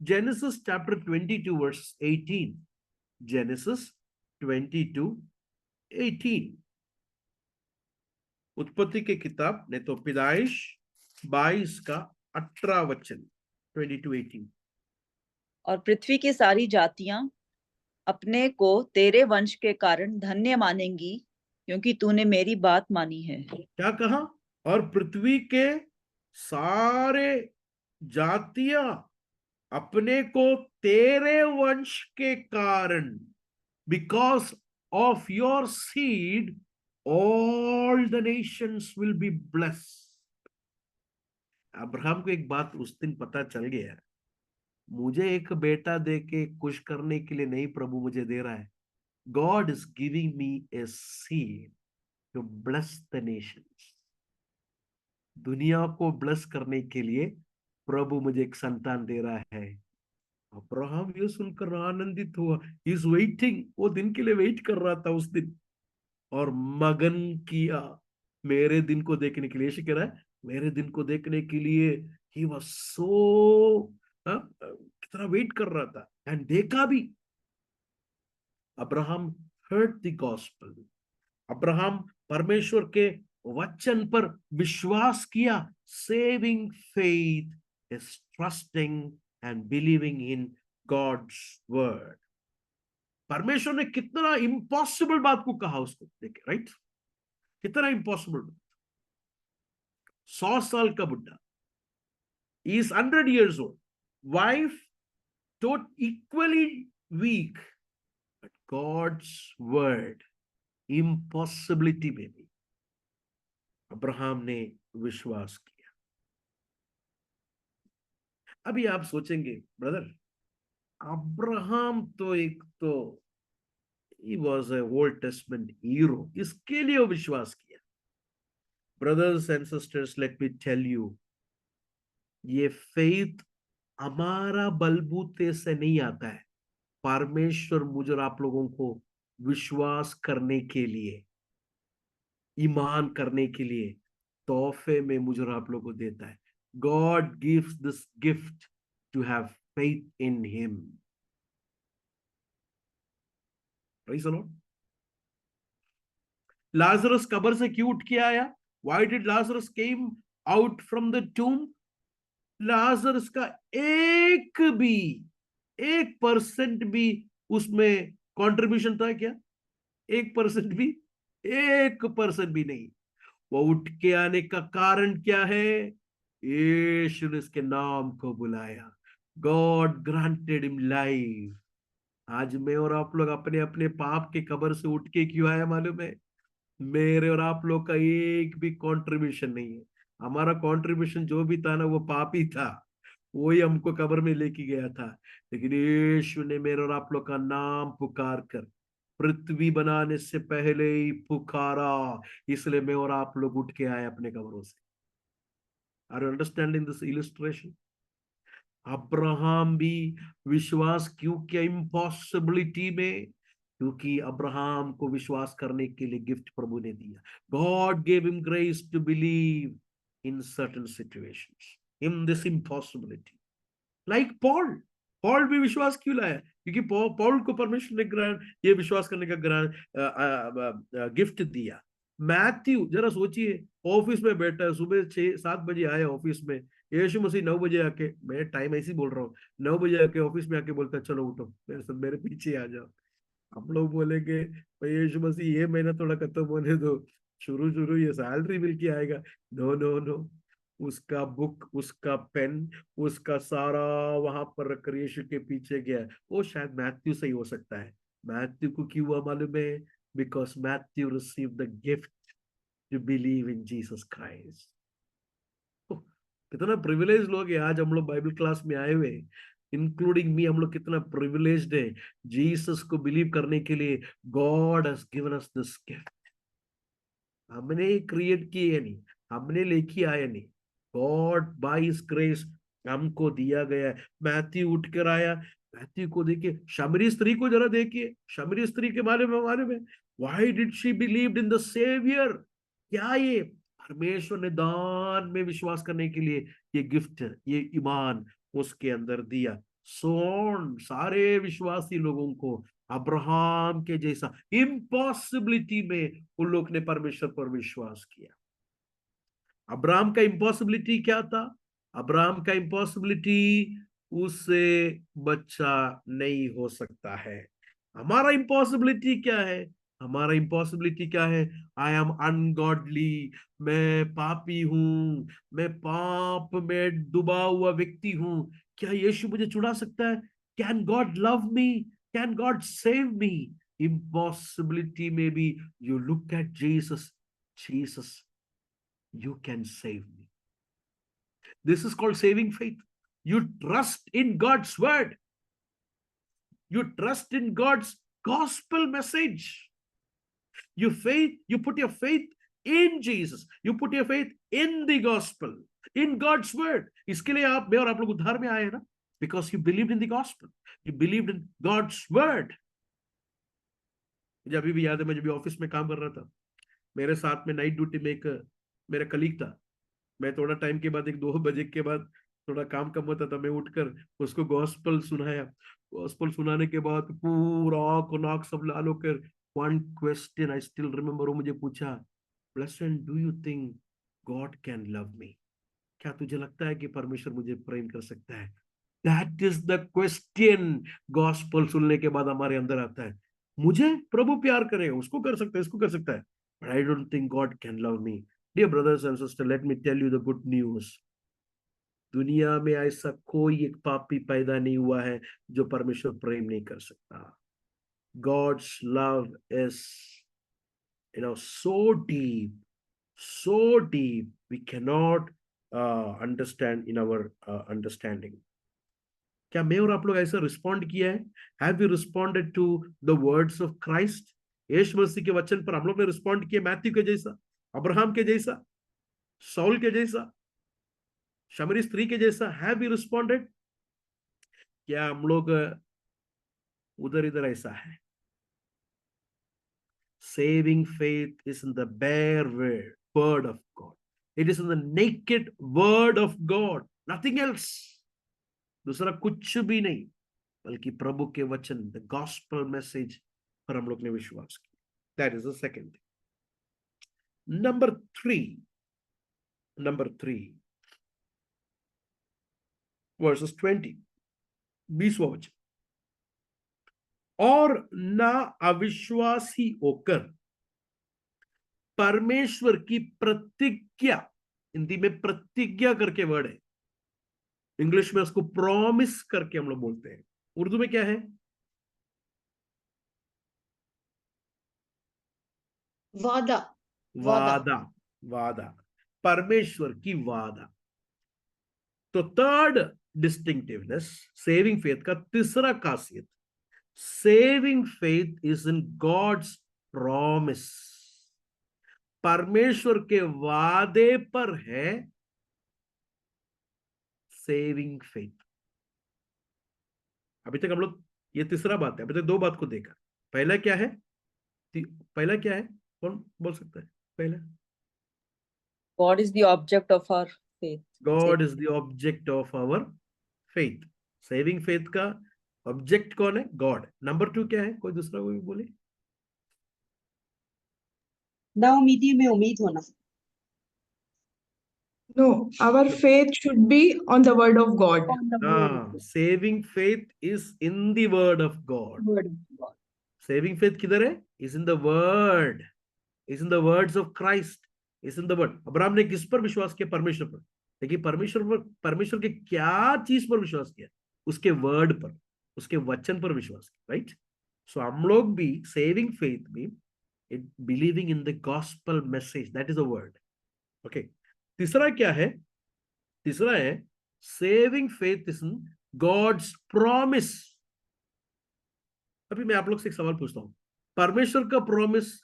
Speaker 1: Genesis chapter 22 verse 18। जेनेसिस 22:18। उत्पत्ति की किताब ने तो पैदाइश 22 का 18 वचन 22:18।
Speaker 2: और पृथ्वी की सारी जातियां अपने को तेरे वंश के कारण धन्य मानेंगी, क्योंकि तूने मेरी बात मानी है।
Speaker 1: क्या कहा? और पृथ्वी के सारे जातियां अपने को तेरे वंश के कारण, because of your seed all the Nations will be blessed. Abraham को एक बात उस दिन पता चल गया, मुझे एक बेटा दे के खुश करने के लिए नहीं प्रभु मुझे दे रहा है। God is giving me a seed to bless the nations. दुनिया को ब्लेस करने के लिए प्रभु मुझे एक संतान दे रहा है। अब्राहम ये सुनकर आनंदित हुआ। इज वेटिंग, वो दिन के लिए वेट कर रहा था उस दिन, और मगन किया मेरे दिन को देखने के लिए। यीशु कह रहा है मेरे दिन को देखने के लिए ही वाज सो, कितना वेट कर रहा था, एंड देखा भी। Abraham heard the gospel. Abraham परमेश्वर के वचन पर विश्वास किया। Saving faith is trusting and believing in God's word. परमेश्वर ने कितना इम्पॉसिबल बात को कहा उसको देखे, राइट? कितना इम्पॉसिबल। 100 साल का बुढ़ा, is 100 years old, wife tot equally weak, but God's word impossibility में भी अब्राहम ने विश्वास किया। अभी आप सोचेंगे ब्रदर, अब्राहम तो एक तो he was a Old Testament hero, इसके लिए वो विश्वास किया। Brothers and sisters, let me tell you, ये फेथ हमारा बलबूते से नहीं आता है। परमेश्वर मुझे और आप लोगों को विश्वास करने के लिए, ईमान करने के लिए तोहफे में मुझे और आप लोगों को देता है। God gives this gift to have faith in him. Praise the Lord. Lazarus कब्र से क्यों उठ के आया? Why did Lazarus came out from the tomb? Lazarus का 1% भी उसमें कंट्रीब्यूशन था क्या? 1% भी? 1% भी नहीं। वो उठ के आने का कारण क्या है? यीशु ने इसके नाम को बुलाया। God granted him life. आज मैं और आप लोग अपने अपने पाप के कब्र से उठ के क्यों आया मालूम है? मेरे और आप लोग का एक भी कंट्रीब्यूशन नहीं है। हमारा कंट्रीब्यूशन जो भी था ना, वो पाप ही था, वही हमको कब्र में लेके गया था। लेकिन यीशु ने मेरे और आप लोग का नाम पुकार कर पृथ्वी बनाने से पहले ही पुकारा, इसलिए मैं और आप लोग उठ के आए अपने कब्रों से। Are you understanding this illustration? Abraham भी विश्वास क्यों किया इम्पॉसिबिलिटी में? क्योंकि अब्राहम को विश्वास करने के लिए गिफ्ट प्रभु ने दिया। God gave him grace to believe in certain situations, in this impossibility. Like Paul, Paul भी विश्वास क्यों लाया? क्योंकि पॉल को परमेश्वर ने ग्रांट, ये विश्वास करने का ग्रांट गिफ्ट दिया। मैथ्यू, जरा सोचिए, ऑफिस में बैठा है, सुबह 6-7 बजे आया ऑफिस में। यीशु मसीह 9 बजे आके, मैं टाइम ऐसे ही बोल रहा हूँ, 9 बजे आके ऑफिस में आके बोलता है चलो उठो मेरे साथ, मेरे पीछे आ जाओ। हम लोग बोलेंगे भाई यीशु मसीह ये महीना थोड़ा खत्म होने दो, शुरू शुरू ये सैलरी मिल के आएगा। नो नो नो, उसका बुक, उसका पेन, उसका सारा वहां पर रख यीशु के पीछे गया। वो शायद मैथ्यू से ही हो सकता है। मैथ्यू को क्यों हुआ मालूम है? Because Matthew receive the gift to believe in Jesus Christ. कितना प्रिविलेज लोग हैं आज हम लोग बाइबल क्लास में आए हुए, इंक्लूडिंग मी। हम लोग कितना प्रिविलेज्ड है जीसस को बिलीव करने के लिए। God has given us this gift. हमने क्रिएट किए नहीं, हमने लेके आया नहीं, गॉड बाय हिज ग्रेस हमको दिया गया है। मैथ्यू उठ कर आया, मैथ्यू को देखिए, शमरी स्त्री को जरा देखिए, शमरी स्त्री के बारे में why did she believed in the saviour. क्या ये परमेश्वर ने दान में विश्वास करने के लिए ये गिफ्ट, ये ईमान उसके अंदर दिया। सोन सारे विश्वासी लोगों को अब्राहम के जैसा इम्पॉसिबिलिटी में उन लोग ने परमेश्वर पर विश्वास किया। अब्राहम का इम्पॉसिबिलिटी क्या था? अब्राहम का इम्पॉसिबिलिटी, उससे बच्चा नहीं हो सकता है। हमारा इम्पॉसिबिलिटी क्या है? हमारा इम्पॉसिबिलिटी क्या है? आई एम अनगॉडली, मैं पापी हूं, मैं पाप में डूबा हुआ व्यक्ति हूं। क्या यीशु मुझे छुड़ा सकता है? Can God love me? Can God save me? Impossibility में भी you look at Jesus, Jesus, you can save me. This is called saving faith. You trust in God's word. You trust in God's gospel message. You put your faith in Jesus. You put your faith in the gospel, in God's word. इसके लिए आप, मैं और आप लोग उद्धार में आए हैं ना, because you believed in the gospel. You believed in God's word. मुझे अभी भी याद है, मैं जब ऑफिस में काम कर रहा था, मेरे साथ में नाइट ड्यूटी में एक मेरा कलीग था। मैं थोड़ा टाइम के बाद, 1-2 बजे के बाद थोड़ा काम कम होता था, मैं उठकर उसको गॉस्पल सुनाया। गॉस्पल सुनाने के बाद पूरा आंख नाक सब लाल होकर, one question I still remember, वो मुझे पूछा, blessed do you think God can love मी? क्या तुझे लगता है कि परमेश्वर मुझे प्रेम कर सकता है? That is the question. Gospel सुनने के बाद हमारे अंदर आता है, मुझे प्रभु प्यार करेगा, उसको कर सकता है, इसको कर सकता है, but I don't think God can love me. Dear brothers and sister, let me tell you the good news. दुनिया में ऐसा कोई एक पापी पैदा नहीं हुआ है जो परमेश्वर प्रेम नहीं कर सकता। God's love is so deep we cannot understand in our understanding. क्या मैं और आप लोग ऐसा रिस्पॉन्ड किया है? Have you responded to the words of Christ? यीशु मसीह के वचन पर हम लोग ने रिस्पॉन्ड किया, मैथ्यू के जैसा, अब्राहम के जैसा, सौल के जैसा, शमरी स्त्री के जैसा? Have you responded? क्या हम लोग उधर इधर ऐसा है? Saving faith is in the bare word of God, it is in the naked word of God, nothing else. दूसरा कुछ भी नहीं, बल्कि प्रभु के वचन, द गॉस्पेल मैसेज पर हम लोग ने विश्वास किया। That is the second thing. Number three versus 20, 20वां वचन, और ना अविश्वासी होकर परमेश्वर की प्रतिज्ञा, हिंदी में प्रतिज्ञा करके वर्ड है, इंग्लिश में उसको प्रॉमिस करके हम लोग बोलते हैं, उर्दू में क्या है?
Speaker 3: वादा।
Speaker 1: वादा। वादा, परमेश्वर की वादा। तो थर्ड डिस्टिंक्टिवनेस सेविंग फेथ का, तीसरा खासियत, saving faith is in God's promise. परमेश्वर के वादे पर है सेविंग फेथ। अभी तक हम लोग, ये तीसरा बात है, अभी तक 2 बात को देखा। पहला क्या है? पहला क्या है? कौन बोल सकता है पहला?
Speaker 2: God is the object of our faith.
Speaker 1: God is the object of our faith. Saving faith का ऑब्जेक्ट कौन है? गॉड। नंबर 2 क्या है? कोई दूसरा कोई बोले?
Speaker 3: नाउमीदी में उम्मीद होना।
Speaker 4: No, our faith should be on the word of God.
Speaker 1: Saving faith is in the word of God. Saving faith किधर है? Is in the word, is in the words of Christ, is in the word. Abraham ने किस पर विश्वास किया? परमेश्वर पर। लेकिन परमेश्वर के क्या चीज पर विश्वास किया? उसके वर्ड पर, उसके वचन पर विश्वास किया, राइट? सो हम लोग भी सेविंग फेथ में believing in the gospel message, that is a word. Okay, तीसरा क्या है? तीसरा है saving faith is in God's promise. अभी मैं आप लोग से एक सवाल पूछता हूं, परमेश्वर का प्रॉमिस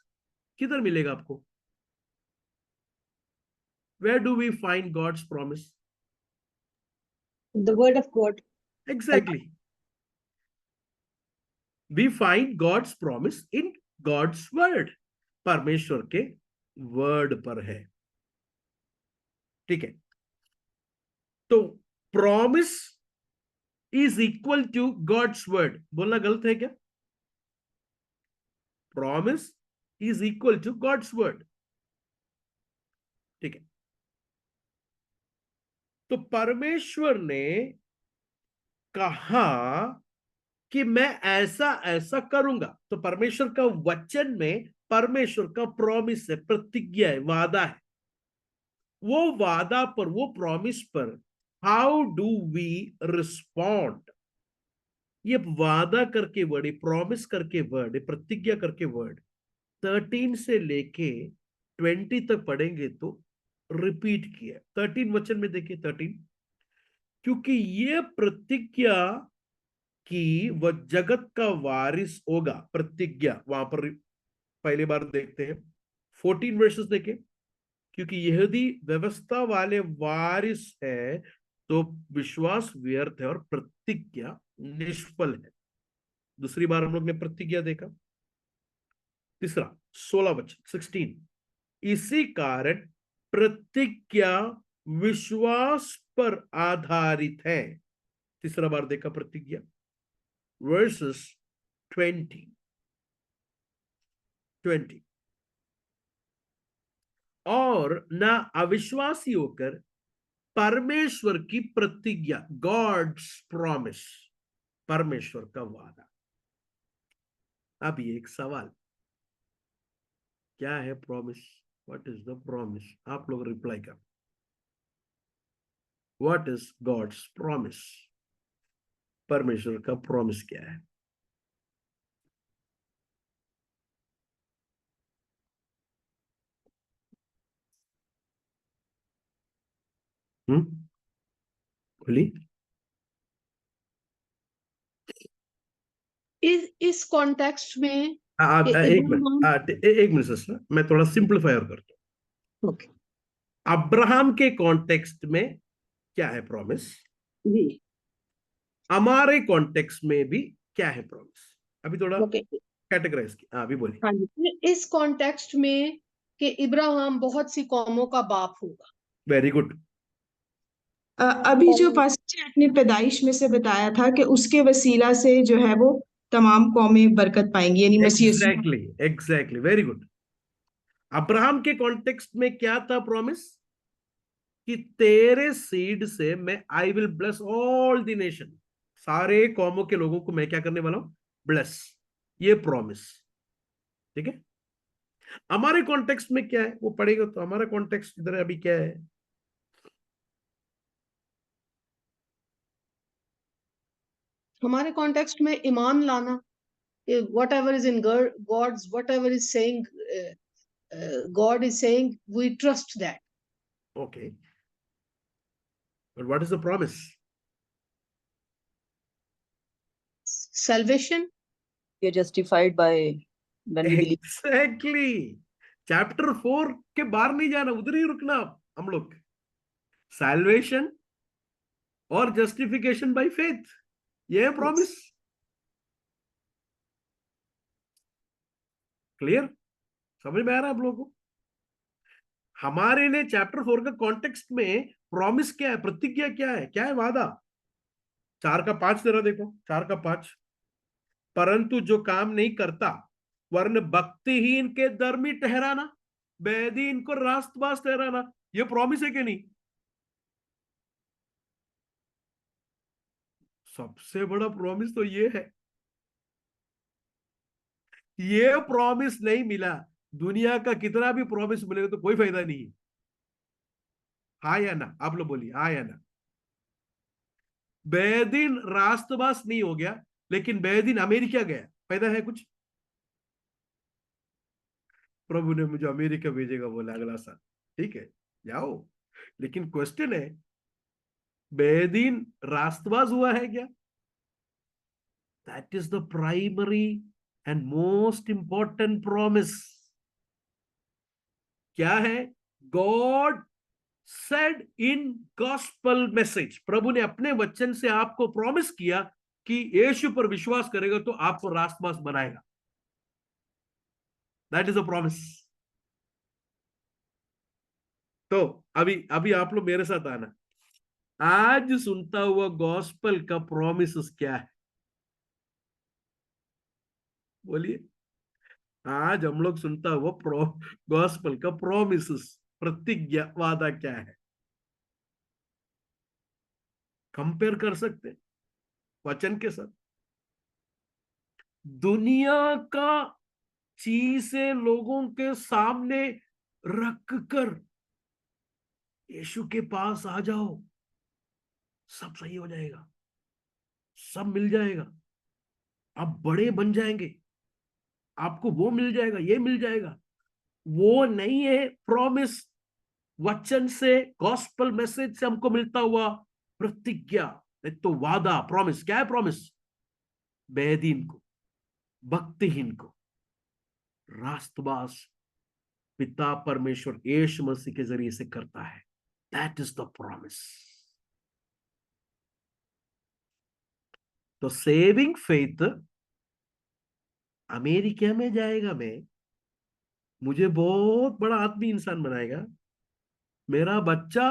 Speaker 1: किधर मिलेगा आपको? Where do we find God's promise?
Speaker 3: The word of God.
Speaker 1: Exactly. We find God's promise in God's word. परमेश्वर के वर्ड पर है, ठीक है। तो promise is equal to God's word, बोलना गलत है क्या? Promise is equal to God's word, ठीक है। तो परमेश्वर ने कहा कि मैं ऐसा ऐसा करूंगा, तो परमेश्वर का वचन में परमेश्वर का प्रॉमिस है, प्रतिज्ञा है, वादा है। वो वादा पर, वो प्रॉमिस पर हाउ डू वी रिस्पॉन्ड? ये वादा करके वर्ड, प्रॉमिस करके वर्ड, प्रतिज्ञा करके वर्ड 13 से लेके 20 तक पढ़ेंगे तो रिपीट किया। 13 वचन में देखिए 13, क्योंकि ये प्रतिज्ञा कि वह जगत का वारिस होगा, प्रतिज्ञा वहां पर पहली बार देखते हैं। 14 वर्सेस देखें, क्योंकि यहूदी व्यवस्था वाले वारिस है तो विश्वास व्यर्थ है और प्रतिज्ञा निष्फल है। दूसरी बार हम लोग ने प्रतिज्ञा देखा। तीसरा 16 वचन 16, इसी कारण प्रतिज्ञा विश्वास पर आधारित है। तीसरा बार देखा प्रतिज्ञा, वर्सेस 20 और ना अविश्वासी होकर परमेश्वर की प्रतिज्ञा, गॉड्स प्रॉमिस, परमेश्वर का वादा। अब ये एक सवाल, क्या है promise? What is the promise? आप लोग रिप्लाई कर, व्हाट इज गॉड्स प्रॉमिस? परमेश्वर का प्रॉमिस क्या है? बोली।
Speaker 3: इस कॉन्टेक्स्ट में
Speaker 1: एक मिनट सिस्टर, मैं थोड़ा सिंप्लीफाई और करता हूं।
Speaker 3: ओके
Speaker 1: अब्राहम के कॉन्टेक्स्ट में क्या है प्रॉमिस?
Speaker 3: जी
Speaker 1: हमारे कॉन्टेक्स्ट में भी क्या है प्रॉमिस? अभी थोड़ा
Speaker 3: ओके
Speaker 1: कैटेगराइज किया, अभी बोलिए।
Speaker 3: हाँ जी, इस कॉन्टेक्स्ट में कि इब्राहिम बहुत सी कौमों का बाप होगा।
Speaker 1: Very good.
Speaker 4: अभी जो पास्टर ने अपनी पैदाइश में से बताया था कि उसके वसीला से जो है वो तमाम कौमें बरकत पाएंगी, यानी मसीह यीशु।
Speaker 1: Exactly very good. अब्राहम के कॉन्टेक्स्ट में क्या था प्रॉमिस? कि तेरे सीड से मैं I will bless all the nation, सारे कौमों के लोगों को मैं क्या करने वाला हूं? ब्लेस। ये प्रॉमिस, ठीक है। हमारे कॉन्टेक्स्ट में क्या है वो पढ़ेगा तो हमारा कॉन्टेक्स्ट इधर अभी क्या है?
Speaker 3: हमारे कॉन्टेक्स्ट में ईमान लाना, whatever is in God's, whatever is saying, God is saying, we trust that.
Speaker 1: Okay, but what is the promise?
Speaker 3: Salvation.
Speaker 2: We are justified by when we believe.
Speaker 1: Exactly. Chapter 4 के बाहर नहीं जाना, उधर ही रुकना हम लोग। सैल्वेशन और जस्टिफिकेशन बाय फेथ, ये है प्रॉमिस। क्लियर? समझ में आ रहा है आप लोगों को? हमारे लिए चैप्टर 4 का कॉन्टेक्स्ट में प्रॉमिस क्या है, प्रतिज्ञा क्या है, क्या है वादा? 4 का 5 जरा देखो, 4 का 5, परंतु जो काम नहीं करता वरन भक्तिहीन के धर्मी ठहराना, बेदीन को रास्तबाज ठहराना, ये प्रॉमिस है कि नहीं? सबसे बड़ा प्रॉमिस तो ये है। ये प्रॉमिस नहीं मिला, दुनिया का कितना भी प्रॉमिस मिलेगा तो कोई फायदा नहीं है। हाँ या ना? आप लोग बोलिए हाँ या ना। बेदीन रास्तबाज नहीं हो गया, लेकिन बेदीन अमेरिका गया, फायदा है कुछ? प्रभु ने मुझे अमेरिका भेजेगा बोला अगला साल, ठीक है जाओ, लेकिन क्वेश्चन है बेदीन रास्तबाज हुआ है क्या? That is the primary and most important promise. क्या है? God said in gospel message, प्रभु ने अपने वचन से आपको प्रॉमिस किया कि यीशु पर विश्वास करेगा तो आपको रास्तबाज बनाएगा। That is a promise. तो अभी अभी आप लोग मेरे साथ आना, आज सुनता हुआ गॉस्पल का प्रॉमिस क्या है? बोलिए, आज हम लोग सुनता हुआ गॉस्पल का प्रॉमिस, प्रतिज्ञा, वादा क्या है? कंपेयर कर सकते हैं वचन के साथ। दुनिया का चीजें लोगों के सामने रख कर यीशु के पास आ जाओ, सब सही हो जाएगा, सब मिल जाएगा, आप बड़े बन जाएंगे, आपको वो मिल जाएगा, ये मिल जाएगा। वो नहीं है प्रॉमिस। वचन से, गॉस्पल मैसेज से हमको मिलता हुआ प्रतिज्ञा, एक तो वादा, प्रॉमिस। क्या है प्रॉमिस? बेदीन को, भक्तिहीन को रास्तबाज पिता परमेश्वर यीशु मसीह के जरिए से करता है। That is the promise. तो सेविंग फेथ, अमेरिका में जाएगा मैं, मुझे बहुत बड़ा आदमी इंसान बनाएगा, मेरा बच्चा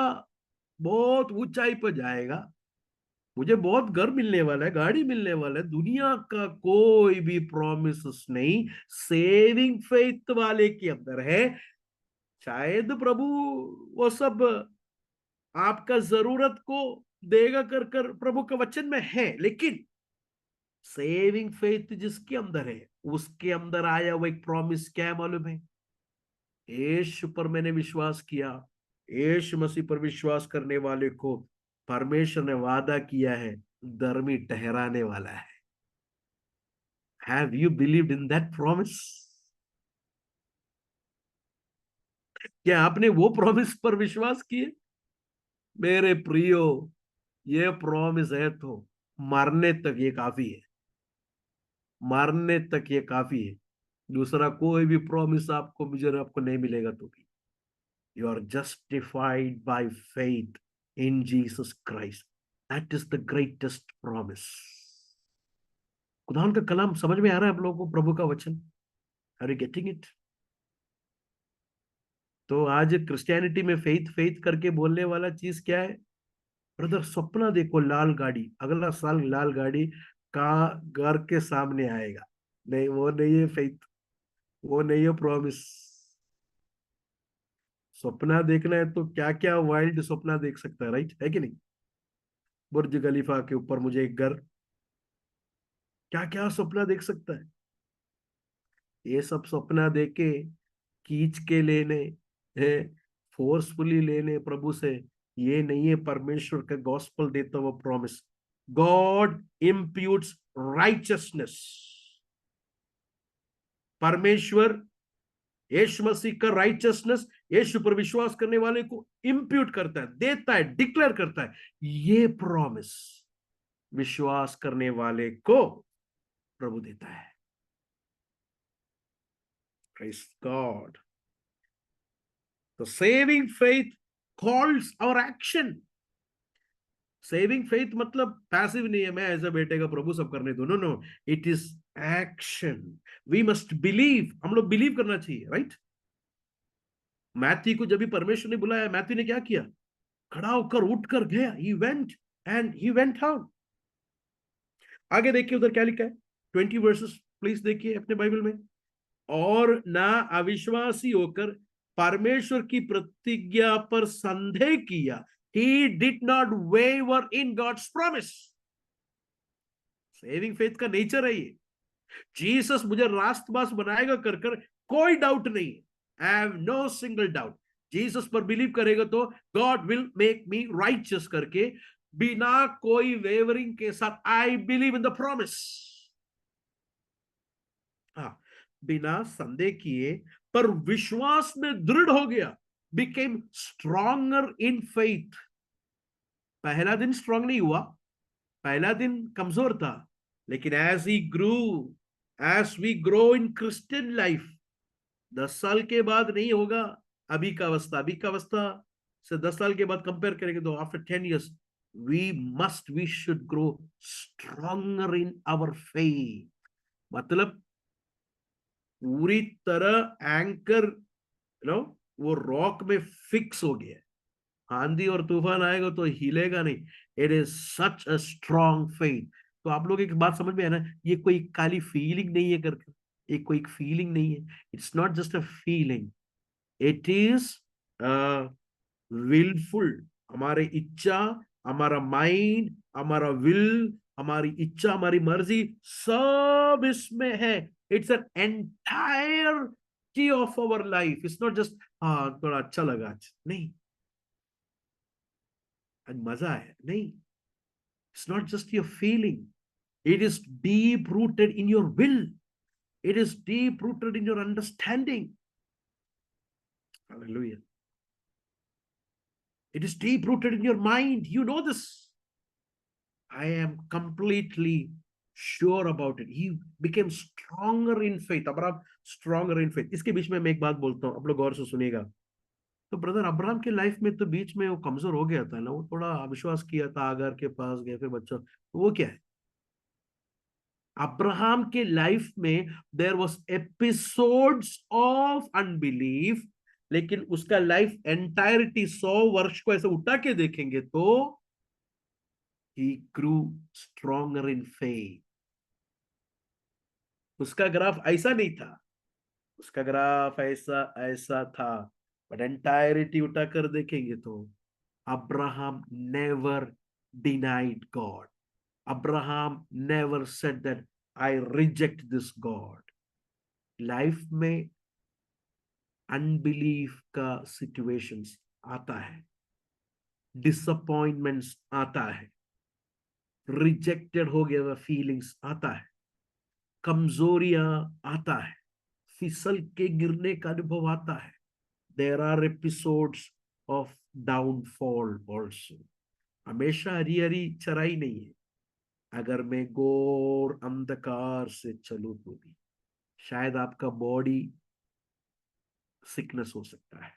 Speaker 1: बहुत ऊंचाई पर जाएगा, मुझे बहुत घर मिलने वाला है, गाड़ी मिलने वाला है। दुनिया का कोई भी प्रॉमिस नहीं सेविंग फेथ वाले के अंदर है। शायद प्रभु वो सब आपका जरूरत को देगा कर कर प्रभु का वचन में है, लेकिन सेविंग फेथ जिसके अंदर है, उसके अंदर आया वो एक प्रॉमिस क्या है मालूम है? यीशु पर मैंने विश्वास किया, यीशु मसीह पर विश्वास करने वाले को परमेश्वर ने वादा किया है, धर्मी ठहराने वाला है। Have you believed in that promise? क्या आपने वो प्रॉमिस पर विश्वास किए? मेरे प्रियो, ये प्रॉमिस है तो मरने तक ये काफी है, मरने तक ये काफी है। दूसरा कोई भी प्रॉमिस आपको, मुझे आपको नहीं मिलेगा तो भी। You are justified by faith in Jesus Christ. That is the greatest promise. खुदावन का कलाम समझ में आ रहा है आप लोगों को? प्रभु का वचन, आर यू गेटिंग इट? तो आज क्रिश्चियनिटी में फेथ फेथ करके बोलने वाला चीज क्या है? ब्रदर सपना देखो, लाल गाड़ी, अगला साल लाल गाड़ी का घर के सामने आएगा। नहीं, वो नहीं है फेथ, वो नहीं है प्रॉमिस। सपना देखना है तो क्या क्या वाइल्ड सपना देख सकता है, राइट है कि नहीं? बुर्ज खलीफा के ऊपर मुझे एक घर, क्या क्या सपना देख सकता है। ये सब सपना देके खींच के लेने है, फोर्सफुली लेने प्रभु से, ये नहीं है परमेश्वर का गॉस्पल देता हुआ प्रॉमिस। God इम्प्यूट्स richness. परमेश्वर यीशु मसीह का राइचसनेस यीशु पर विश्वास करने वाले को इम्प्यूट करता है, देता है, डिक्लेयर करता है। ये प्रॉमिस विश्वास करने वाले को प्रभु देता है। Praise God. The saving faith calls our action. Saving faith मतलब पैसिव नहीं है, मैं ऐसा बेटे का प्रभु सब करने दो। No no, it is action. We must believe, हम लोग बिलीव करना चाहिए, राइट? मैथ्यू को जब भी परमेश्वर ने बुलाया, मैथ्यू ने क्या किया? खड़ा होकर उठकर गया। He went out. आगे देखिए उधर क्या लिखा है, 20 वर्सेस प्लीज देखिए अपने बाइबल में। और ना अविश्वासी होकर परमेश्वर की प्रतिज्ञा पर संदेह किया। He did not waver in God's promise. Saving faith का नेचर है ये। जीसस मुझे रास्तबाज बनाएगा कर कर कोई डाउट नहीं, I have no single doubt। Jesus पर बिलीव करेगा तो God will make me righteous करके, बिना कोई वेवरिंग के साथ I believe in the promise। हाँ, बिना संदेह किए पर विश्वास में दृढ़ हो गया, became stronger in faith। पहला दिन स्ट्रांग नहीं हुआ, पहला दिन कमजोर था, लेकिन as we grow in Christian life, 10 साल के बाद नहीं होगा अभी का अवस्था से 10 साल के बाद कंपेयर करेंगे तो after 10 years we should grow stronger in our faith. मतलब पूरी तरह एंकर वो रॉक में फिक्स हो गया है। आंधी और तूफान आएगा तो हिलेगा नहीं। It is such a strong faith. तो आप लोग एक बात समझ में है ना, ये कोई खाली फीलिंग नहीं है करके, ये कोई फीलिंग नहीं है। It's not just a feeling, it is wilful. हमारे इच्छा, हमारा माइंड, हमारा विल, हमारी इच्छा, हमारी मर्जी सब इसमें है। इट्स एन एंटायर की of our life. It's not just हाँ थोड़ा अच्छा लगा आज, नहीं, आज मजा आया, नहीं। It's not just your feeling, it is deep rooted in your will, it is deep rooted in your understanding. Hallelujah. It is deep rooted in your mind. You know this. I am completely sure about it. He became stronger in faith. Abraham stronger in faith. इसके बीच में मैं एक बात बोलता हूँ, आप लोग गौर से सुनिएगा। तो ब्रदर अब्राहम के लाइफ में तो बीच में वो कमजोर हो गया था ना, वो थोड़ा अविश्वास किया था, आगार के पास गया, फिर बच्चा, तो वो क्या है? अब्राहम के लाइफ में there was episodes of unbelief, लेकिन उसका लाइफ एंटायरिटी 100 वर्ष को ऐसे उठा के देखेंगे तो he grew stronger in faith. उसका ग्राफ ऐसा नहीं था, उसका ग्राफ ऐसा ऐसा था, बट एंटायरिटी उठा कर देखेंगे तो Abraham never denied God. Abraham never said that I reject this God. Life में अनबिलीफ का सिचुएशंस आता है, डिसअपॉइंटमेंट्स आता है, रिजेक्टेड हो गया फीलिंग्स आता है, कमजोरियां आता है, फिसल के गिरने का अनुभव आता है. There are episodes of downfall also. हमेशा हरी हरी चराई नहीं है. अगर मैं घोर अंधकार से चलूं तो भी शायद आपका बॉडी सिकनेस हो सकता है,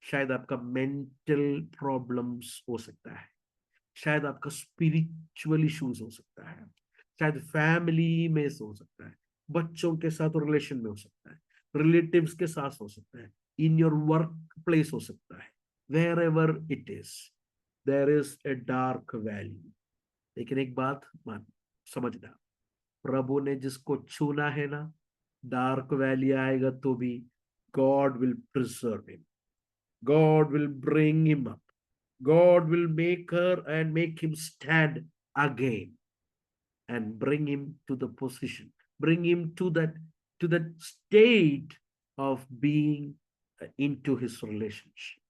Speaker 1: शायद आपका मेंटल प्रॉब्लम्स हो सकता है, शायद आपका स्पिरिचुअल इश्यूज हो सकता है, शायद फैमिली में हो सकता है, बच्चों के साथ रिलेशन में हो सकता है, रिलेटिव्स के साथ हो सकता है, इन योर वर्क प्लेस हो सकता है. Wherever it is there is a dark valley. लेकिन एक बात मान समझना, प्रभु ने जिसको छूना है ना, डार्क वैली आएगा तो भी God will preserve him, God will bring him up, God will make her and make him stand again and bring him to the position, bring him to that state of being into his relationship.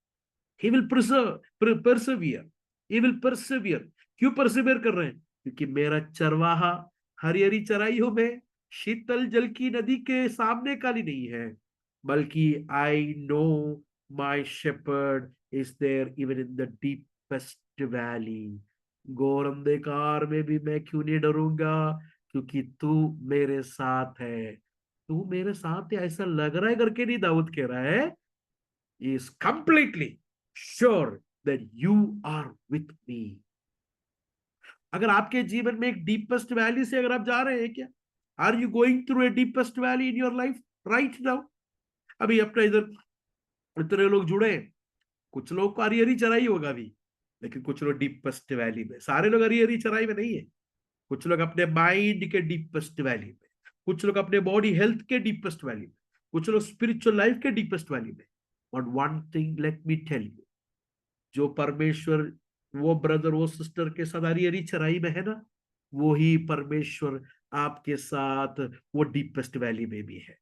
Speaker 1: He will persevere. He will persevere. क्यों persevere कर रहे हैं? क्योंकि मेरा चरवाहा हरी हरी चराइयों में शीतल जल की नदी के सामने काली नहीं है, बल्कि I know my shepherd is there even in the deepest valley. घोर अंधकार में भी मैं क्यों नहीं डरूंगा, क्योंकि तू मेरे साथ है. तू मेरे साथ है ऐसा लग रहा है करके नहीं दाऊद कह रहा है, is completely sure that you are with me. अगर आपके जीवन में एक डीपेस्ट वैली से अगर आप जा रहे हैं क्या, are you going through a deepest valley in your life right now? अभी अपना इधर इतने लोग जुड़े हैं, कुछ लोग को हरी हरी चराई होगा अभी, लेकिन कुछ लोग डीपेस्ट वैली में. सारे लोग हरी हरी चराई में नहीं है. कुछ लोग अपने माइंड के डीपेस्ट वैली में, कुछ लोग अपने बॉडी हेल्थ के डीपेस्ट वैली में, कुछ लोग स्पिरिचुअल लाइफ के डीपेस्ट वैली में. But one thing let me tell you, जो परमेश्वर वो ब्रदर वो सिस्टर के साथ हरी हरी चराई में है ना, वो ही परमेश्वर आपके साथ वो डीपेस्ट वैली में भी है.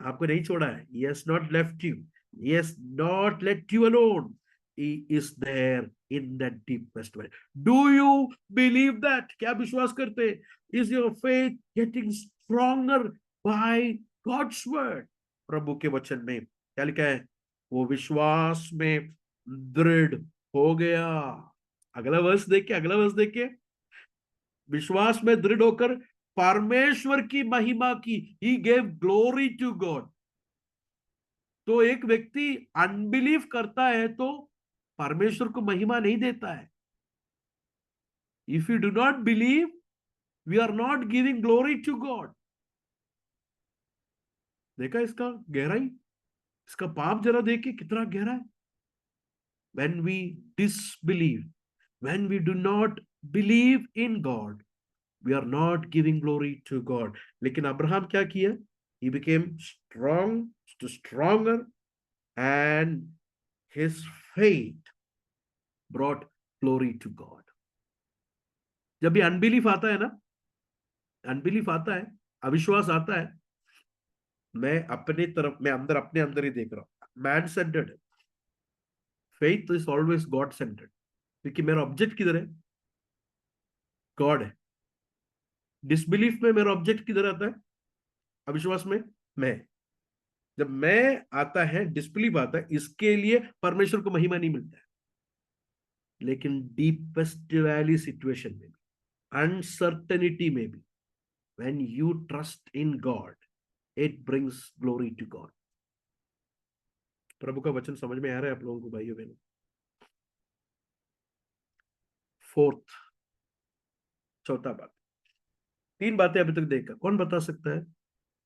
Speaker 1: आपको नहीं छोड़ा है. Yes, not left you. Yes, not let you alone. He is there in that deepest way. Do you believe that? क्या विश्वास करते? Is your faith getting stronger by God's word? प्रभु के वचन में क्या लिखा है? वो विश्वास में दृढ़ हो गया. अगला वर्ष देखिए, अगला वर्ष देखिए. विश्वास में दृढ़ होकर परमेश्वर की महिमा की. He gave glory to God. तो एक व्यक्ति अनबिलीव करता है तो परमेश्वर को महिमा नहीं देता है. If you do not believe, we are not giving glory to God. देखा इसका गहराई, इसका पाप जरा देखिए कितना गहरा है. When we disbelieve, when we do not believe in God, we are not giving glory to God. लेकिन अब्राहम क्या किया? He became stronger, and his faith brought glory to God. जब भी अनबिलीफ आता है ना, अनबिलीफ आता है, अविश्वास आता है, मैं अपने तरफ, मैं अंदर अपने अंदर ही देख रहा हूं, man centred. Faith is always God centred, क्योंकि मेरा ऑब्जेक्ट किधर है? गॉड है. डिसबिलीफ में मेरा ऑब्जेक्ट किधर आता है? अविश्वास में मैं. जब मैं आता है, डिसबिलीफ आता है, इसके लिए परमेश्वर को महिमा नहीं मिलता है. लेकिन डीपेस्ट वैली सिचुएशन में भी, अनसर्टेनिटी में भी, when you trust in God, it brings glory to God. प्रभु का वचन समझ में आ रहा है आप लोगों को भाइयों बहनों? फोर्थ, चौथा बात. 3 बातें अभी तक देखा. कौन बता सकता है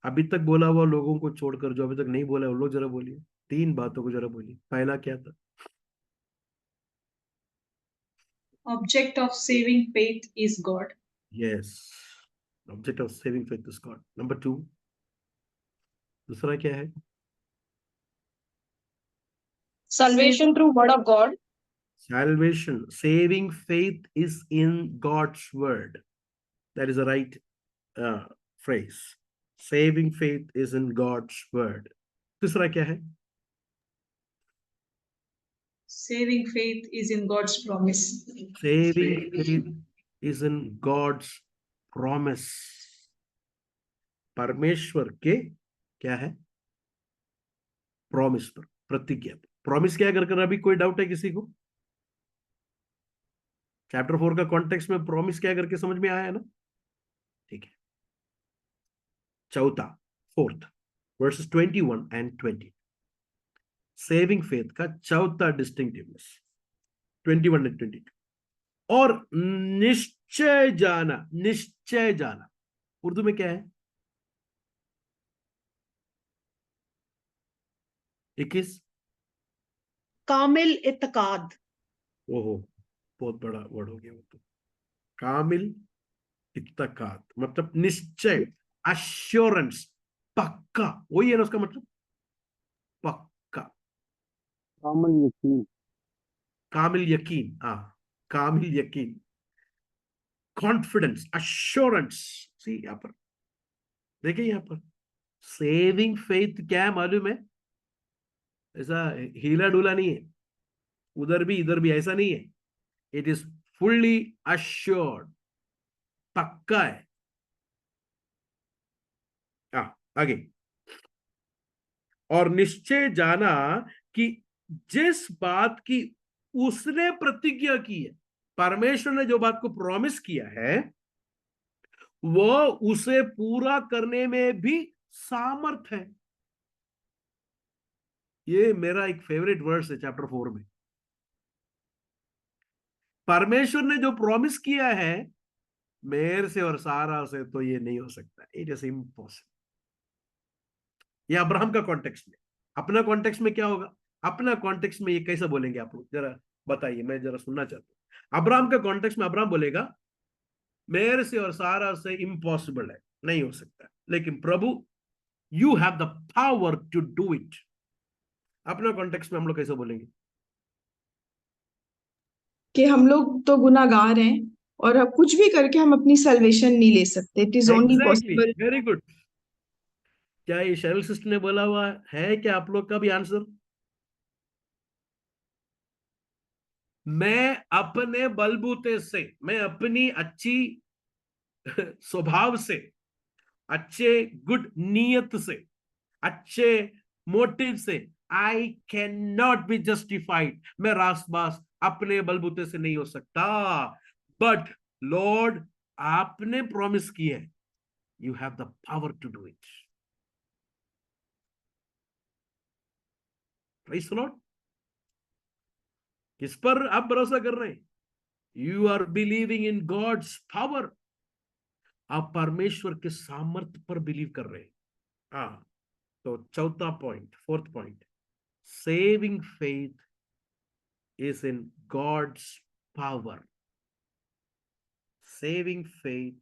Speaker 1: अभी तक बोला हुआ लोगों को छोड़कर, जो अभी तक नहीं बोला वो लोग जरा बोलिए. 3 बातों को जरा बोलिए. पहला क्या था?
Speaker 5: Object of saving faith is God.
Speaker 1: Yes, object of saving faith is God. Number 2, दूसरा क्या है?
Speaker 5: Salvation through word of God.
Speaker 1: Salvation, saving faith is in God's word. That is the right phrase. Saving faith is in God's word. तीसरा क्या है?
Speaker 5: Saving faith is in God's promise.
Speaker 1: Saving faith is in God's promise. परमेश्वर के क्या है? Promise पर, प्रतिज्ञा पर. प्रॉमिस क्या कर अभी कोई डाउट है किसी को? चैप्टर 4 का कॉन्टेक्स्ट में प्रॉमिस क्या करके समझ में आया है ना? ठीक है. चौथा, fourth, versus 21 and 20. Saving faith का चौथा डिस्टिंक्टिवनेस, 21 and 22. और निश्चय जाना. निश्चय जाना उर्दू में क्या है? 21.
Speaker 3: कामिल इत्काद.
Speaker 1: ओहो, बहुत बड़ा वर्ड हो गया वो तो. कामिल इत्काद मतलब निश्चय, अश्योरेंस, पक्का. वही है ना उसका मतलब, पक्का.
Speaker 6: कामिल यकीन.
Speaker 1: कामिल यकीन. हाँ, कामिल यकीन, कॉन्फिडेंस, अश्योरेंस. सी यहां पर देखिए, यहां पर सेविंग फेथ क्या है मालूम है? ऐसा हीला डूला नहीं है, उधर भी इधर भी ऐसा नहीं है. इट इज फुल्ली अश्योर्ड, पक्का है. आगे. और निश्चय जाना कि जिस बात की उसने प्रतिज्ञा की है, परमेश्वर ने जो बात को प्रॉमिस किया है, वो उसे पूरा करने में भी सामर्थ है. ये मेरा एक फेवरेट वर्स है चैप्टर 4 में. परमेश्वर ने जो प्रॉमिस किया है, मेरे से और सारा से तो ये नहीं हो सकता. It is impossible. ये अब्राहम का कॉन्टेक्स्ट में. अपना कॉन्टेक्स्ट में क्या होगा? अपना कॉन्टेक्स्ट में ये कैसे बोलेंगे आप लोग? जरा बताइए, मैं जरा सुनना चाहता हूं. अब्राहम का कॉन्टेक्स्ट में अब्राहम बोलेगा, मेरे से और सारा से इम्पॉसिबल है, नहीं हो सकता. लेकिन प्रभु, you have the power to do it. अपना कॉन्टेक्स्ट में हम लोग कैसे बोलेंगे?
Speaker 4: कि हम लोग तो गुनाहगार हैं और अब कुछ भी करके हम अपनी सल्वेशन नहीं ले सकते. It is only possible.
Speaker 1: Very good. क्या ये शैरल सिस्टर ने बोला हुआ है क्या आप लोग का भी आंसर? मैं अपने बलबूते से, मैं अपनी अच्छी स्वभाव से, अच्छे गुड नीयत से, अच्छे मोटिव से, आई कैन नॉट बी जस्टिफाइड. मैं रासबास अपने बलबूते से नहीं हो सकता. बट लॉर्ड, आपने प्रॉमिस की है, you have the power to do it. Praise the Lord. किस पर आप भरोसा कर रहे हैं? You are believing in God's power. आप परमेश्वर के सामर्थ्य पर बिलीव कर रहे हैं। हाँ, तो चौथा point, fourth point, saving faith is in God's power. Saving faith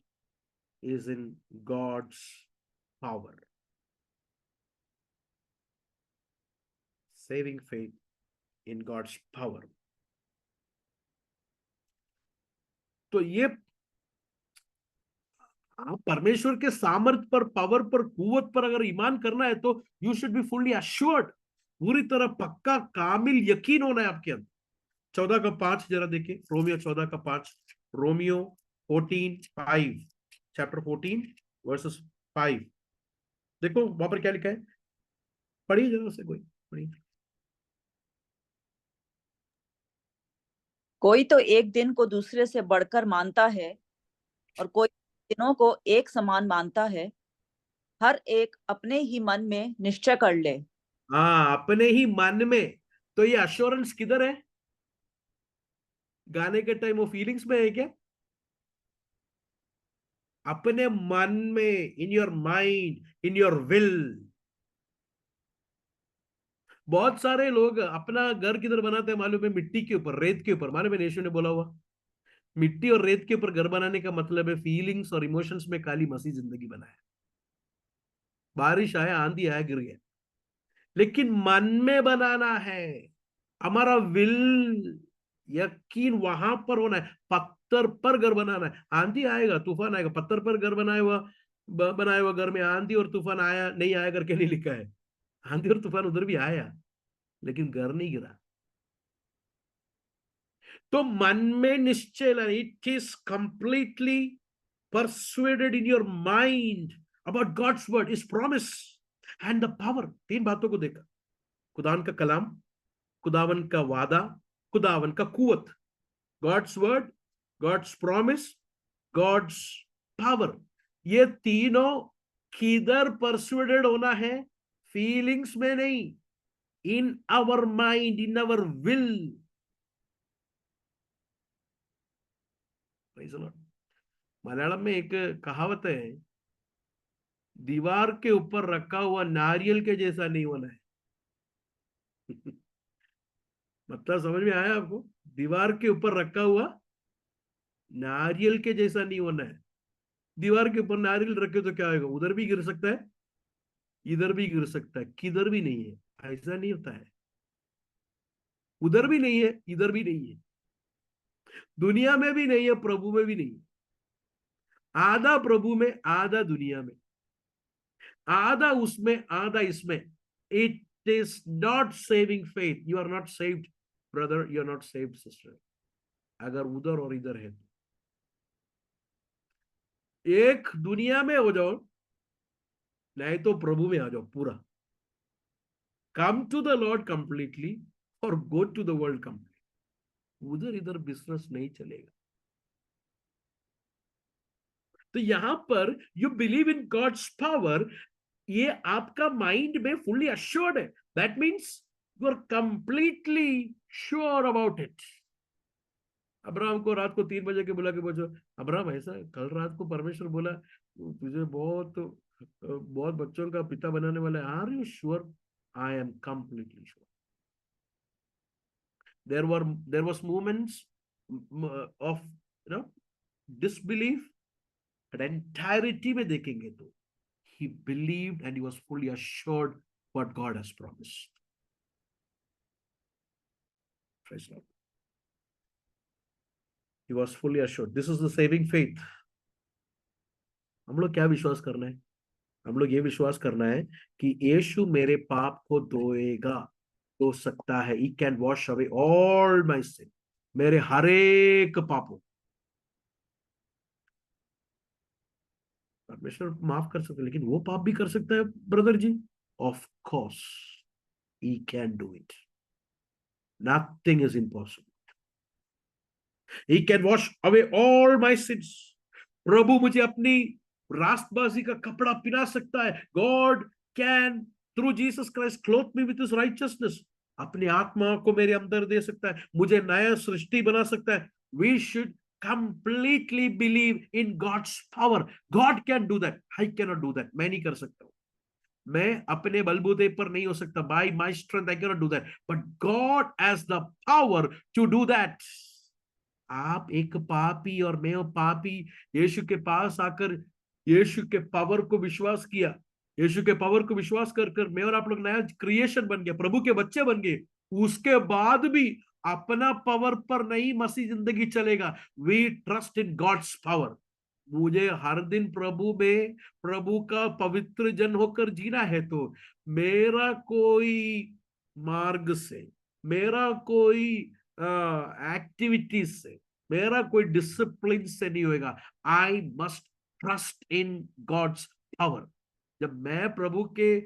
Speaker 1: is in God's power. Saving faith in God's power. तो ये आप परमेश्वर के सामर्थ पर, पावर पर, कुवत पर अगर ईमान करना है तो you should be fully assured, पूरी तरह पक्का कामिल यकीन होना है आपके अंदर। 14:5 जरा देखिए, रोमियो 14:5, रोमियो 14:5, चैप्टर 14 वर्सेस 5। देखो वहां पर क्या लिखा है, पढ़िए जरा से, कोई पढ़िए।
Speaker 2: कोई तो एक दिन को दूसरे से बढ़कर मानता है और कोई दिनों को एक समान मानता है। हर एक अपने ही मन में निश्चय कर ले।
Speaker 1: हाँ, अपने ही मन में। तो ये अश्योरेंस किधर है? गाने के टाइम वो फीलिंग्स में है क्या? अपने मन में, in your mind, in your will. बहुत सारे लोग अपना घर किधर बनाते हैं मालूम है? मिट्टी के ऊपर, रेत के ऊपर। मालूम है यीशु ने बोला हुआ, मिट्टी और रेत के ऊपर घर बनाने का मतलब है फीलिंग्स और इमोशंस में काली मसीह जिंदगी बनाए। बारिश आया, आंधी आया, गिर गया, लेकिन मन में बनाना है। हमारा विल, यकीन वहां पर होना है। पत्थर पर घर बनाना है। आंधी आएगा, तूफान आएगा, पत्थर पर घर बनाया हुआ घर में आंधी और तूफान आया नहीं आया करके नहीं लिखा है। आंधी और तूफान उधर भी आया, लेकिन घर नहीं गिरा। तो मन में निश्चय लाना, it is completely persuaded in your mind about God's word, His promise and the power। 3 बातों को देखा, खुदावन का कलाम, खुदावन का वादा, खुदावन का कुवत। God's word, God's promise, God's power। ये तीनों किधर persuaded होना है? फीलिंग्स में नहीं, in our mind, in our will। Praise the Lord। Malayalam में एक कहावत है, दीवार के ऊपर रखा हुआ नारियल के जैसा नहीं होना है। मतलब समझ में आया आपको? दीवार के ऊपर रखा हुआ नारियल के जैसा नहीं होना है। दीवार के ऊपर नारियल रखे तो क्या होगा? उधर भी गिर सकता है, इधर भी गिर सकता है, किधर भी नहीं है। ऐसा नहीं होता है, उधर भी नहीं है, इधर भी नहीं है, दुनिया में भी नहीं है, प्रभु में भी नहीं है। आधा प्रभु में, आधा दुनिया में, आधा उसमें, आधा इसमें। It is not saving faith. You are not saved brother, you are not saved sister, अगर उधर और इधर है तो। एक दुनिया में हो जाओ, नहीं तो प्रभु में आ जाओ पूरा। Come to the lord completely और go to the world completely. उधर इधर बिजनेस नहीं चलेगा। तो यहां पर you believe in God's power, ये आपका माइंड में फुल्ली अश्योर्ड है। That means you are completely sure about it. Abraham को रात को 3 बजे के बुला के पूछो, अब्राहम ऐसा कल रात को परमेश्वर बोला तुझे बहुत बहुत बच्चों का पिता बनाने वाला है, are you sure? I am completely sure. there was moments of disbelief, but entirety में देखेंगे तो he believed and he was fully assured what God has promised। Praise God। He was fully assured। This is the saving faith। हम लोग क्या विश्वास करना है? हम लोग ये विश्वास करना है कि यीशु मेरे पाप को धोएगा, धो सकता है। He can wash away all my sin, मेरे हर एक पापों। परमेश्वर माफ कर सकता है, लेकिन वो पाप भी कर सकता है brother ji. Of course he can do it. Nothing is impossible. He can wash away all my sins. प्रभु मुझे अपनी रास्तबाजी का कपड़ा पिला सकता है। God can through Jesus Christ clothe me with his righteousness. अपनी आत्मा को मेरे अंदर दे सकता है, मुझे नया सृष्टि बना सकता है। We should completely believe in God's power. God can do that, I can not do that. मैं नहीं कर सकता हूं, मैं अपने बलबूते पर नहीं हो सकता, by my strength I can not do that, but God has the power to do that. आप एक पापी और मैं वो पापी यीशु के पास आकर यीशु के पावर को विश्वास किया, यीशु के पावर को विश्वास कर कर मैं और आप लोग नया क्रिएशन बन गया, प्रभु के बच्चे बन गए। उसके बाद भी अपना पावर पर नहीं मसीह जिंदगी चलेगा। We trust in God's power. मुझे हर दिन प्रभु में प्रभु का पवित्र जन होकर जीना है, तो मेरा कोई मार्ग से, मेरा कोई एक्टिविटीज से, मेरा कोई डिसिप्लिन से नहीं होगा। I must trust in God's power. जब मैं प्रभु के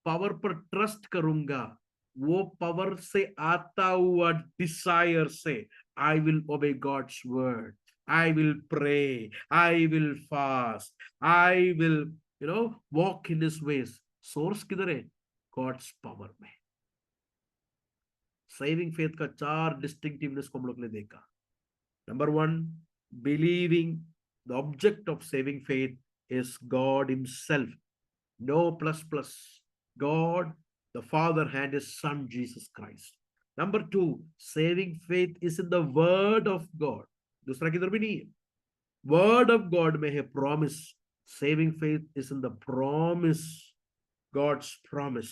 Speaker 1: पावर पर ट्रस्ट करूंगा, वो पावर से आता हुआ डिजायर से I will obey God's word, I will pray, I will fast, I will walk in his ways. Source किधर है? गॉड्स पावर में। सेविंग फेथ का 4 डिस्टिंक्टिवनेस को हम लोग ने देखा। Number 1, believing the object of saving faith is God himself, no plus plus. God the father had his sun Jesus Christ. Number 2, saving faith is in the word of God. दूसरा किधर भी नहीं है, वर्ड ऑफ गॉड में है promise. Saving faith is in the promise, God's promise.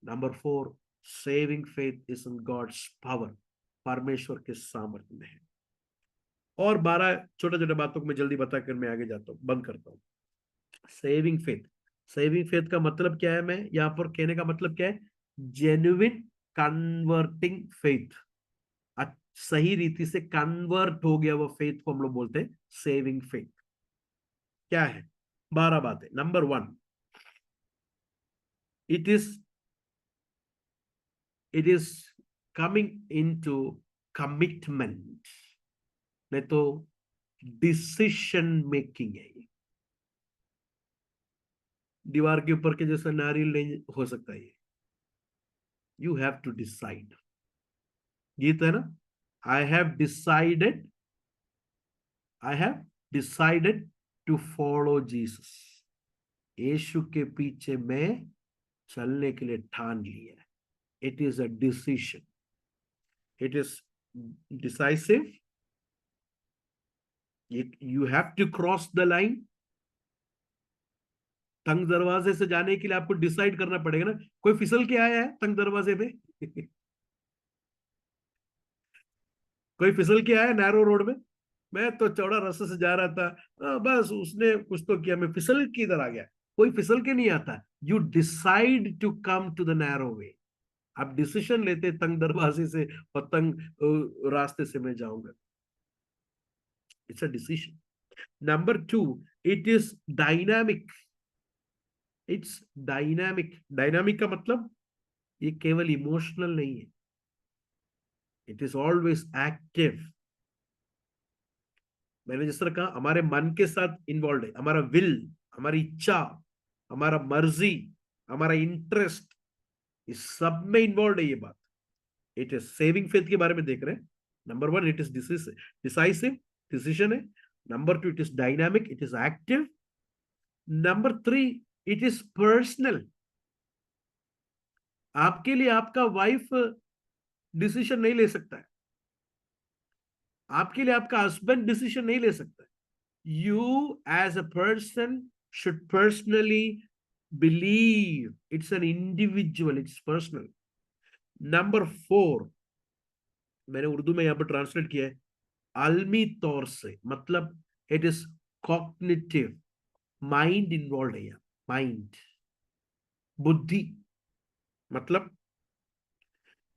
Speaker 1: Number 4, saving faith is in God's power, परमेश्वर के सामर्थ्य में है। और 12 छोटे छोटे बातों को मैं जल्दी बताकर मैं आगे जाता हूं, बंद करता हूं। सेविंग फेथ, सेविंग फेथ का मतलब क्या है? मैं यहां पर कहने का मतलब क्या है? Genuine converting faith. सही रीति से कन्वर्ट हो गया वो फेथ को हम लोग बोलते हैं सेविंग फेथ। क्या है? 12 बातें। Number 1, it is coming into commitment, नहीं तो डिसीशन मेकिंग है। ये दीवार के ऊपर के जैसा नारियल नहीं हो सकता ये। You have to decide. गीत है ना, I have decided to follow Jesus. यीशु के पीछे मैं चलने के लिए ठान लिया। It is a decision, it is decisive. You have to cross the line. तंग दरवाजे से जाने के लिए आपको डिसाइड करना पड़ेगा ना। कोई फिसल के आया है तंग दरवाजे पे? कोई फिसल के आया नैरो रोड में? मैं तो चौड़ा रास्ते से जा रहा था, बस उसने कुछ तो किया, मैं फिसल के इधर आ गया। कोई फिसल के नहीं आता। You decide to come to the narrow way. आप डिसीजन लेते तंग दरवाजे से और तंग रास्ते से मैं जाऊंगा। It's a decision. Number 2, it is dynamic. It's dynamic. Dynamic का मतलब ये केवल इमोशनल नहीं है, इट इज ऑलवेज एक्टिव। मैंने जिस तरह कहा, हमारे मन के साथ इन्वॉल्व है, हमारा विल, हमारी इच्छा, हमारा मर्जी, हमारा इंटरेस्ट, इस सब में इन्वॉल्व है ये बात। इट इज सेविंग फेथ के बारे में देख रहे हैं। Number 1, it is decisive, decision है। Number 2, it is dynamic, it is active. Number 3, it is personal. आपके लिए आपका वाइफ डिसीजन नहीं ले सकता है, आपके लिए आपका हस्बैंड डिसीजन नहीं ले सकता है। You as a person should personally believe. It's an individual, it's personal. Number 4, मैंने उर्दू में यहां पर ट्रांसलेट किया है आलमी तौर से, मतलब it is cognitive. Mind involve है यहां, माइंड, बुद्धि। मतलब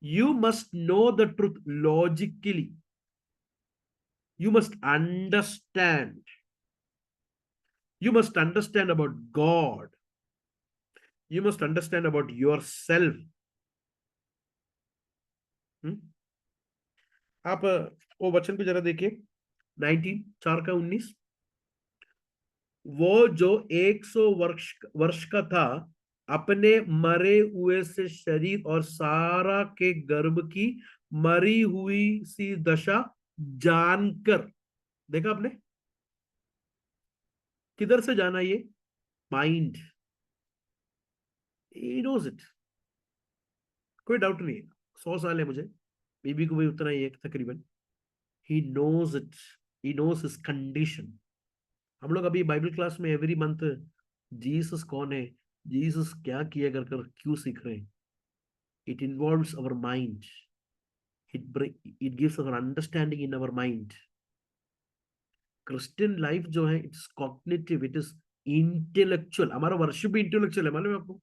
Speaker 1: you must know the truth logically. You must understand. You must understand about God. You must understand about yourself. आप वो वचन को जरा देखिए, 19:4-19। वो जो 100 वर्ष का था अपने मरे हुए से शरीर और सारा के गर्भ की मरी हुई सी दशा जानकर। देखा आपने, किधर से जाना ये? माइंड, ही नोज इट, कोई डाउट नहीं है। 100 साल है मुझे, बीबी को भी उतना ही है तकरीबन। He knows it, he knows his condition. हम लोग अभी बाइबल क्लास में एवरी मंथ जीसस कौन है, जीसस क्या किया कर कर क्यों सीख रहे हैं। It involves our mind, it gives our understanding in our mind. Christian life जो है it's cognitive, it is intellectual. हमारा वर्शिप भी इंटेलेक्चुअल है, मालूम है आपको।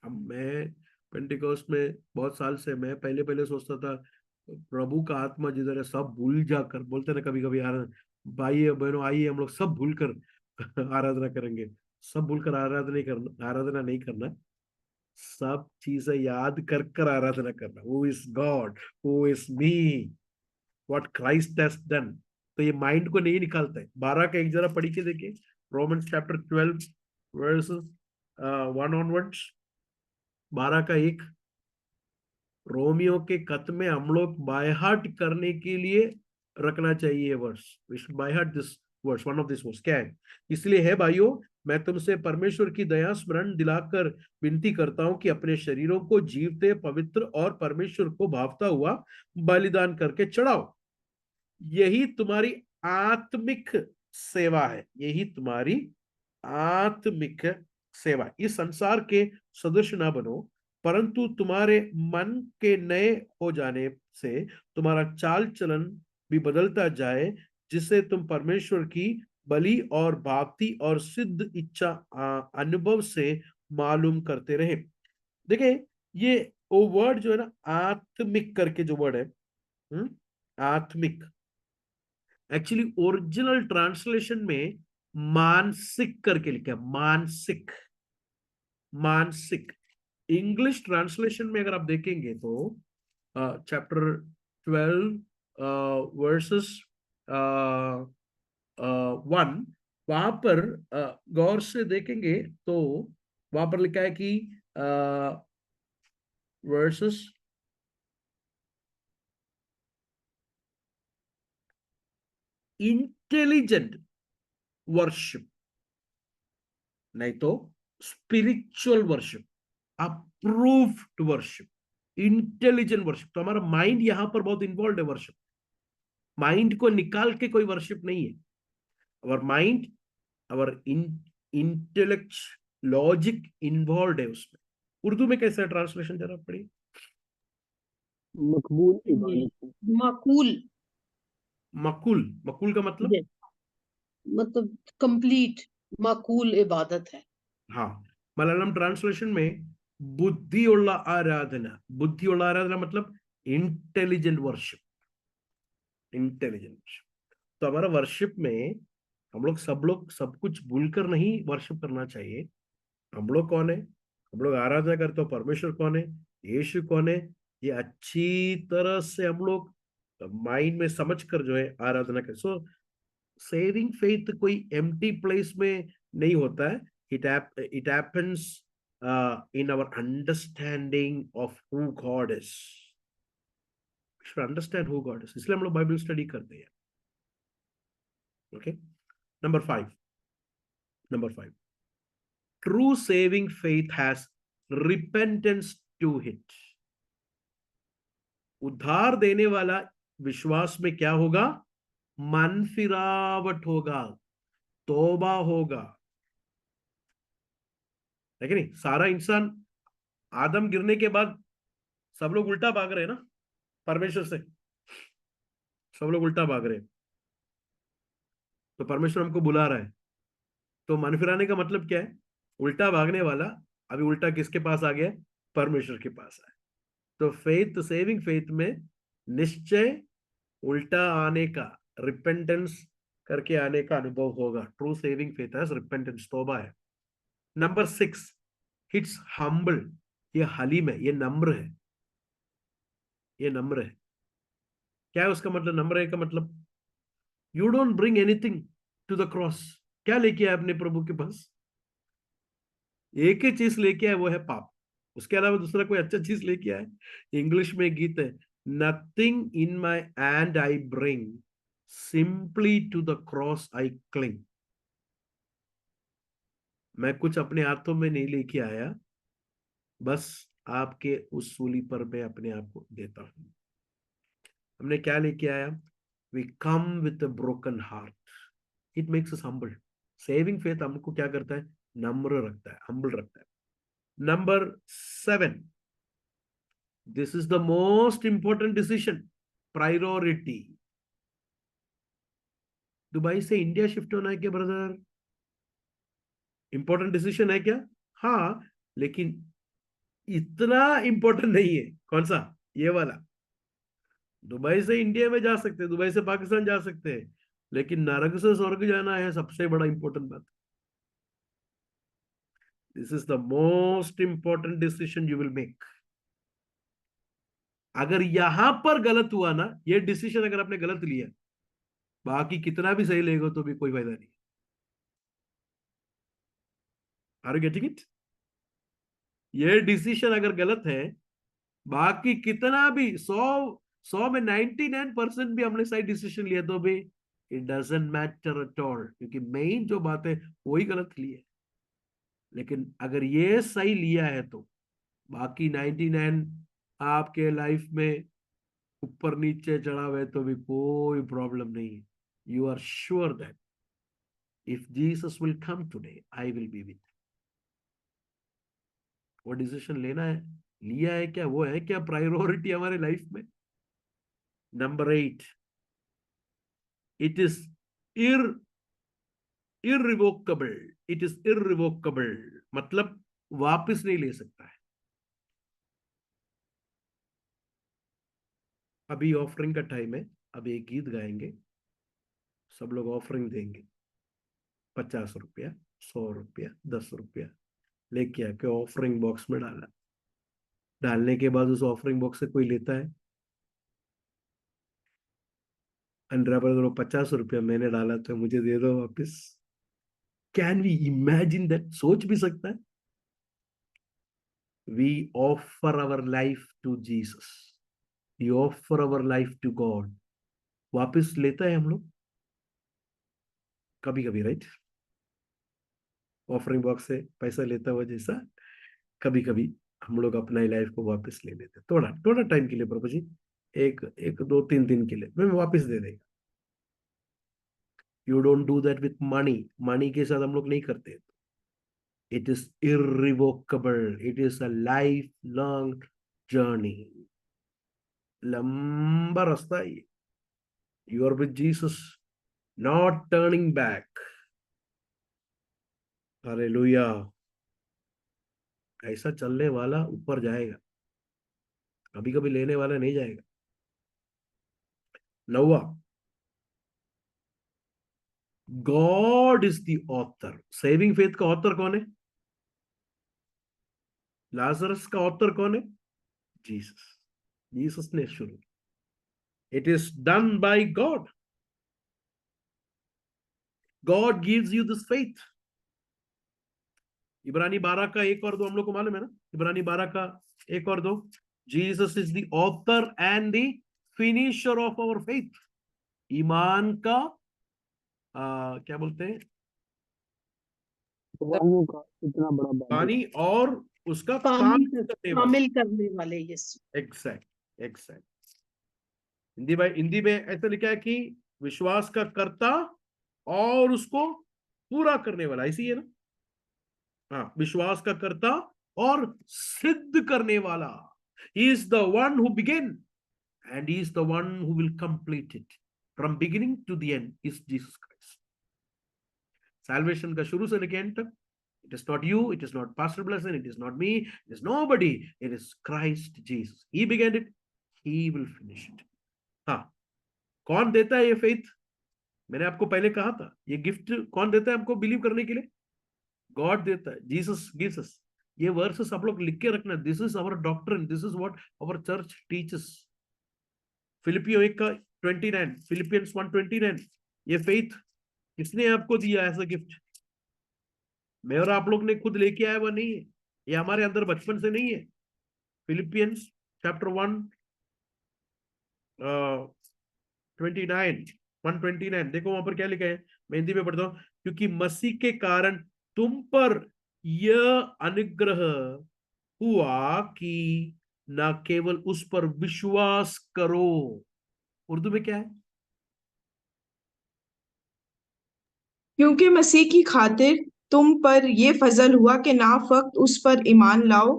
Speaker 1: अब मैं पेंटिकोस्ट में बहुत साल से, मैं पहले पहले सोचता था प्रभु का आत्मा जिधर है सब भूल जाकर, बोलते ना कभी कभी यार भाई बहनों आइए हम लोग सब भूल कर आराधना करेंगे। सब भूल कर आराधना नहीं करना, सब चीजें याद कर कर आराधना करना। Who is God, who is me, what Christ has done. तो ये माइंड को नहीं निकालता है। 12 का एक जरा पढ़ी के देखिए, रोमन्स चैप्टर 12 वर्सेस 1 ऑनवर्ड्स। 12 का 1, रोमियो के खत में हम लोग बाय हार्ट करने के लिए रखना चाहिए verse. We should by heart this verse, one of this verse. क्या है? इसलिए है भाइयों, मैं तुमसे परमेश्वर की दया स्मरण दिलाकर विनती करता हूं कि अपने शरीरों को जीवते, पवित्र और परमेश्वर को भावता हुआ बलिदान करके चढ़ाओ। यही तुम्हारी आत्मिक सेवा है, यही तुम्हारी आत्मिक सेवा। इस संसार के सदृश ना बनो, परंतु तुम्हारे मन के नए हो जाने से तुम्हारा चाल चलन भी बदलता जाए, जिससे तुम परमेश्वर की बलि और भांति और सिद्ध इच्छा अनुभव से मालूम करते रहे। देखिए ये वो वर्ड जो है ना, आत्मिक करके जो वर्ड है, आत्मिक, एक्चुअली ओरिजिनल ट्रांसलेशन में मानसिक करके लिखा है। मानसिक, मानसिक। इंग्लिश ट्रांसलेशन में अगर आप देखेंगे तो चैप्टर 12 वर्सेस 1, वहां पर गौर से देखेंगे तो वहां पर लिखा है कि वर्सेस इंटेलिजेंट वर्शिप, नहीं तो spiritual worship, approved worship, intelligent worship. तो हमारा माइंड यहां पर बहुत इन्वॉल्व है वर्शिप। माइंड को निकाल के कोई वर्शिप नहीं है। Our mind, our intellect, logic involve है उसमें। उर्दू में कैसा ट्रांसलेशन जरा पढ़िए।
Speaker 6: मकबूल इबादत है।
Speaker 3: माकूल,
Speaker 1: मकुल, मकुल का मतलब?
Speaker 3: मतलब कंप्लीट, माकूल इबादत है।
Speaker 1: हाँ, मलयालम ट्रांसलेशन में बुद्धियुள்ள आराधना। बुद्धियुள்ள आराधना मतलब इंटेलिजेंट वर्शिप, इंटेलिजेंट वर्शिप। तो हमारा वर्शिप में हम लोग सब कुछ भूलकर नहीं वर्शिप करना चाहिए। हम लोग कौन है? हम लोग आराधना करते हो परमेश्वर कौन है, यीशु कौन है, ये अच्छी तरह से हम लोग माइंड में समझ कर जो है आराधना करें। सो सेविंग फेथ कोई एम्प्टी प्लेस में नहीं होता है। It happens in our understanding of who God is. Should understand who God is, इसलिए हम लोग बाइबल स्टडी करते हैं। Okay, number 5, number 5, true saving faith has repentance to it. उद्धार देने वाला विश्वास में क्या होगा? मन फिरावट होगा, तौबा होगा, है कि नहीं? सारा इंसान आदम गिरने के बाद सब लोग उल्टा भाग रहे हैं ना परमेश्वर से, सब लोग उल्टा भाग रहे हैं। तो परमेश्वर हमको बुला रहा है। तो मन फिराने का मतलब क्या है? उल्टा भागने वाला अभी उल्टा किसके पास आ गया? परमेश्वर के पास आया। तो फेथ, सेविंग फेथ में निश्चय उल्टा आने का, रिपेंटेंस करके आने का अनुभव होगा। ट्रू सेविंग फेथ है रिपेंटेंस, तौबा है। Number 6, it's humble. ये हलीम है, ये नम्र है, ये नम्र है। क्या है उसका मतलब? नम्र है का मतलब you don't bring anything to the cross. क्या लेके आए अपने प्रभु के पास? एक ही चीज लेके आए, वो है पाप। उसके अलावा दूसरा कोई अच्छा चीज लेके आए? इंग्लिश में गीत है, nothing in my hand I bring, simply to the cross I cling. मैं कुछ अपने हाथों में नहीं लेके आया, बस आपके उस सूली पर मैं अपने आप को देता हूं। हमने क्या लेके आया? We come with a broken heart, it makes us humble. Saving faith हमको क्या करता है? नम्र रखता है, हम्बल रखता है। Number 7, this is the most important decision, priority. Dubai से इंडिया शिफ्ट होना है क्या ब्रदर? इंपॉर्टेंट डिसीजन है क्या? हाँ, लेकिन इतना इंपॉर्टेंट नहीं है। कौन सा? ये वाला। दुबई से इंडिया में जा सकते हैं, दुबई से पाकिस्तान जा सकते हैं, लेकिन नरक से स्वर्ग जाना है सबसे बड़ा इंपॉर्टेंट बात। This is the most important decision you will make. अगर यहां पर गलत हुआ ना, ये डिसीजन अगर आपने गलत लिया, बाकी कितना भी सही लेगा तो भी कोई फायदा नहीं। Are you getting it? ये डिसीजन अगर गलत है, बाकी कितना भी 100 में 99% भी हमने सही डिसीजन लिया तो भी it doesn't matter at all, क्योंकि मेन जो बात है वही गलत ली है। लेकिन अगर ये सही लिया है तो बाकी 99 आपके लाइफ में ऊपर नीचे चढ़ा हुए तो भी कोई प्रॉब्लम नहीं है। You are sure that if Jesus will come today, I will be with. वो डिसीजन लेना है, लिया है क्या? वो है क्या प्रायोरिटी हमारे लाइफ में? Number 8, it is irrevocable. It is irrevocable मतलब वापस नहीं ले सकता है। अभी ऑफरिंग का टाइम है, अभी एक गीत गाएंगे, सब लोग ऑफरिंग देंगे। 50 रुपया, 100 रुपया, 10 रुपया लेके आके ऑफरिंग बॉक्स में डाला। डालने के बाद उस ऑफरिंग बॉक्स से कोई लेता है? अंडरा पर 50 रुपया मैंने डाला तो मुझे दे दो वापस। Can we imagine that? सोच भी सकता है? We offer our life to Jesus, we offer our life to God. वापस लेता है हम लोग कभी कभी, राइट? ऑफरिंग बॉक्स से पैसा लेता हुआ जैसा कभी कभी हम लोग अपना ही लाइफ को वापस ले लेते, थोड़ा थोड़ा टाइम के लिए। प्रभु जी, एक एक 2 3 दिन के लिए मैं वापस दे देगा। You don't do that with money. Money के साथ हम लोग नहीं करते। It is irrevocable, it is a life long journey. लंबा रास्ता है ये। You are with Jesus, not turning back. Hallelujah. ऐसा चलने वाला ऊपर जाएगा, कभी कभी लेने वाला नहीं जाएगा। 9, God is the author. Saving faith का ऑथर कौन है? लाजरस का ऑथर कौन है? जीसस। जीसस ने शुरू। It is done by God. God gives you this faith. इब्रानी 12 का 1 और 2 हम लोग को मालूम है ना? इब्रानी 12 का 1 और 2, Jesus is the author and the finisher of our faith. ईमान का क्या बोलते हैं?
Speaker 6: गवाहियों का इतना बड़ा बांध।
Speaker 1: पानी और उसका काम करने वाला।
Speaker 3: शामिल करने वाले। Yes,
Speaker 1: exact exact. हिंदी में ऐसा लिखा है कि विश्वास का कर्ता और उसको पूरा करने वाला, ऐसी है ना? हाँ, विश्वास का कर्ता और सिद्ध करने वाला। He is the one who begin and he is the one who will complete it from beginning to the end, is Jesus Christ. Salvation का शुरू से लेकर एंड तक, it is not you, it is not Pastor Blessing, it is not me, it is nobody, it is Christ Jesus. He began it, he will finish it. हाँ, कौन देता है ये फेथ? मैंने आपको पहले कहा था, ये गिफ्ट कौन देता है हमको बिलीव करने के लिए? गॉड देता है। Jesus gives us. ये वर्सेस आप लोग लिख के रखना। This is our doctrine, this is what our church teaches. फिलिपियो 1 का 29, फिलिपियंस 1:29, ये फेथ किसने आपको दिया एज अ गिफ्ट? मैं और आप लोग ने खुद लेके आया हुआ नहीं है, ये हमारे अंदर बचपन से नहीं है। फिलिपियंस चैप्टर 129 देखो वहां पर क्या लिखा है, मैं हिंदी में पढ़ता हूं। क्योंकि मसीह के कारण तुम पर यह अनुग्रह हुआ कि न केवल उस पर विश्वास करो। उर्दू में क्या है?
Speaker 4: क्योंकि मसीह की खातिर तुम पर ये फजल हुआ कि ना फक्त उस पर ईमान लाओ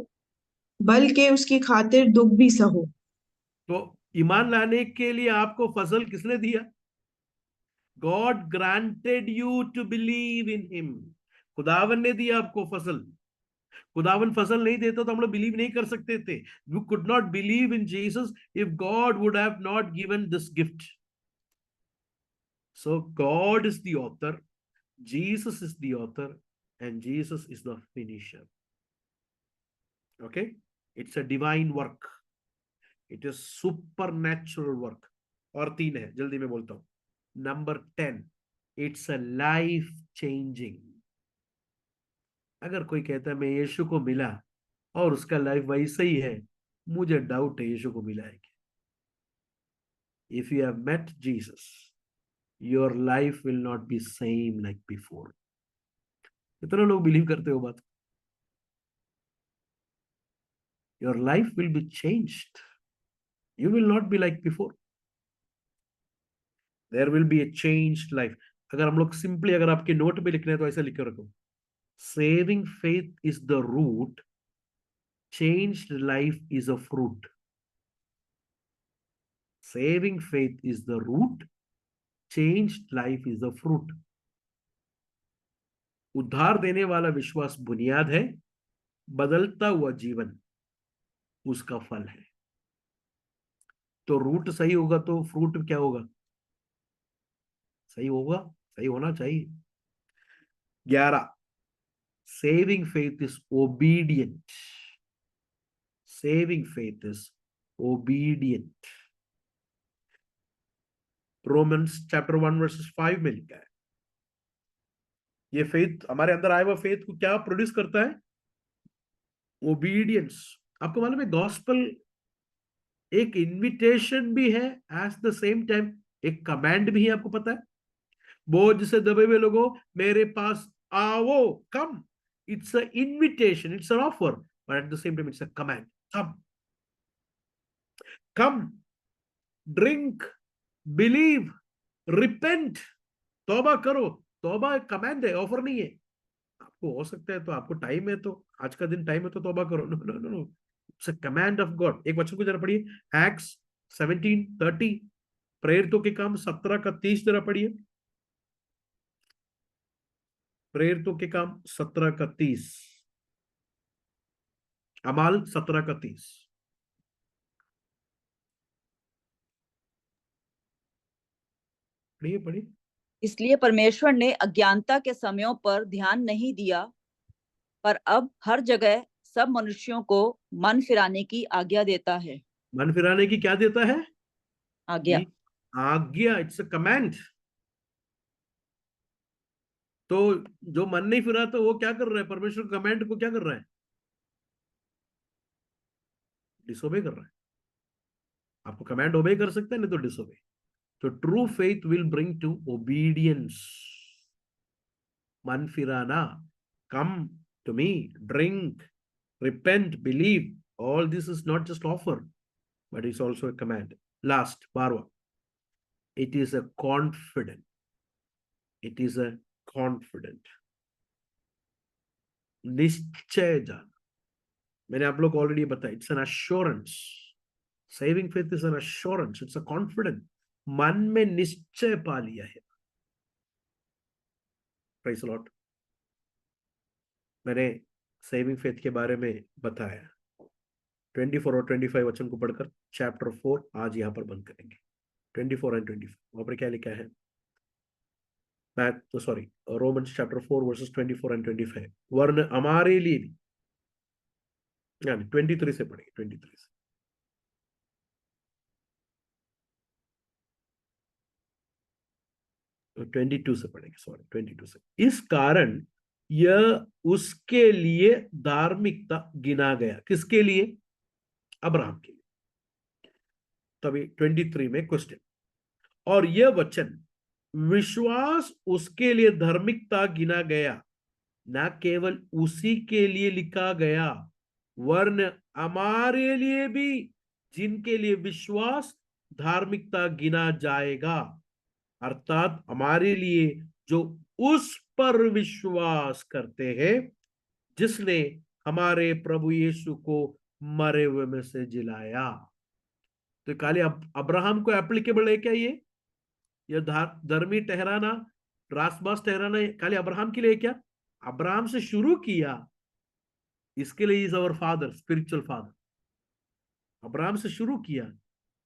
Speaker 4: बल्कि उसकी खातिर दुख भी सहो।
Speaker 1: तो ईमान लाने के लिए आपको फजल किसने दिया? God granted you to believe in him. खुदावन ने दिया आपको फजल। खुदावन फजल नहीं देता तो हम लोग बिलीव नहीं कर सकते थे। We could not believe in Jesus if God would have not given this gift. So God is the author, Jesus is the author, and Jesus is the finisher. Okay, it's a divine work, it is super natural work. और 3 है, जल्दी में बोलता हूं। Number 10, it's a life changing. अगर कोई कहता है मैं यीशु को मिला और उसका लाइफ वैसे ही है, मुझे डाउट है यीशु को मिला है क्या। If you have met Jesus, your life will not be same like before. कितने लोग बिलीव करते हो बात? Your life will be changed, you will not be like before, there will be a changed life. अगर हम लोग simply, अगर आपके नोट में लिखना है तो ऐसा लिख कर रखो, saving faith is the root, changed life is a fruit. Saving faith is the root, changed life is a fruit. उद्धार देने वाला विश्वास बुनियाद है, बदलता हुआ जीवन उसका फल है। तो रूट सही होगा तो फ्रूट क्या होगा? सही होगा, सही होना चाहिए। 11, saving faith is obedient. Saving faith is obedient. Romans chapter 1 versus 5 में लिखा है। ये फेथ, हमारे अंदर आया हुआ फेथ को क्या प्रोड्यूस करता है? ओबीडियंस। आपको मालूम है गॉस्पेल एक इनविटेशन भी है, एट द सेम टाइम एक कमांड भी है। आपको पता है, बोझ से दबे हुए लोगों मेरे पास आओ, come. It's a invitation, it's an offer, but at the same time it's a command. Come, come, drink, believe, repent. तौबा करो। तौबा एक कमांड है, ऑफर नहीं है। आपको हो सकता है तो आपको टाइम है तो आज का दिन टाइम है तो तौबा करो। No no no no, it's a command of God. एक वचन को जरा पढ़िए, एक्ट्स 17:30। प्रेरितों के काम 17 का 30 जरा पढ़िए। प्रेरितों के काम 17 का 30, अमाल 17 का 30। पढ़िए पढ़िए।
Speaker 2: इसलिए परमेश्वर ने अज्ञानता के समयों पर ध्यान नहीं दिया, पर अब हर जगह सब मनुष्यों को मन फिराने की आज्ञा देता है।
Speaker 1: मन फिराने की क्या देता है?
Speaker 2: आज्ञा।
Speaker 1: आज्ञा, इट्स अ कमांड। तो जो मन नहीं फिरा तो वो क्या कर रहा है? परमेश्वर कमांड को क्या कर रहा है? डिसोबे कर रहा है। आपको कमांड ओबे कर सकता है, नहीं तो डिसोबे। तो true faith will bring to obedience. मन फिराना, come to me, drink, repent, believe, all this is not just offer, but it's also a command. Last, 12, it is a confident. It is a confident. निश्चय जाना, मैंने आप लोग already बताया, it's an assurance. Saving faith is an assurance, it's a confident. मन में निश्चय पा लिया है। Praise the Lord. मैंने सेविंग फेथ के बारे में बताया। 24 और 25 वचन को पढ़कर चैप्टर 4 आज यहां पर बंद करेंगे। 24 एंड 25 वहां पर क्या लिखा है? Romans chapter 4 versus 24 and 25। वरन हमारे लिए भी, यानी 23 से पढ़ेंगे, 23 से। तो 22 से पढ़ेंगे, 22 से। इस कारण यह उसके लिए धार्मिकता गिना गया। किसके लिए? अब्राहम के लिए। तभी 23 में क्वेश्चन, और यह वचन विश्वास उसके लिए धार्मिकता गिना गया, न केवल उसी के लिए लिखा गया, वरन हमारे लिए भी, जिनके लिए विश्वास धार्मिकता गिना जाएगा। अर्थात हमारे लिए जो उस पर विश्वास करते हैं, जिसने हमारे प्रभु यीशु को मरे हुए में से जिलाया। तो खाली अब्राहम को एप्लीकेबल है क्या ये धर्मी ठहराना, रासबास ठहराना खाली अब्राहम के लिए क्या? अब्राहम से शुरू किया, इसके लिए is our father, spiritual father. Abraham से शुरू किया,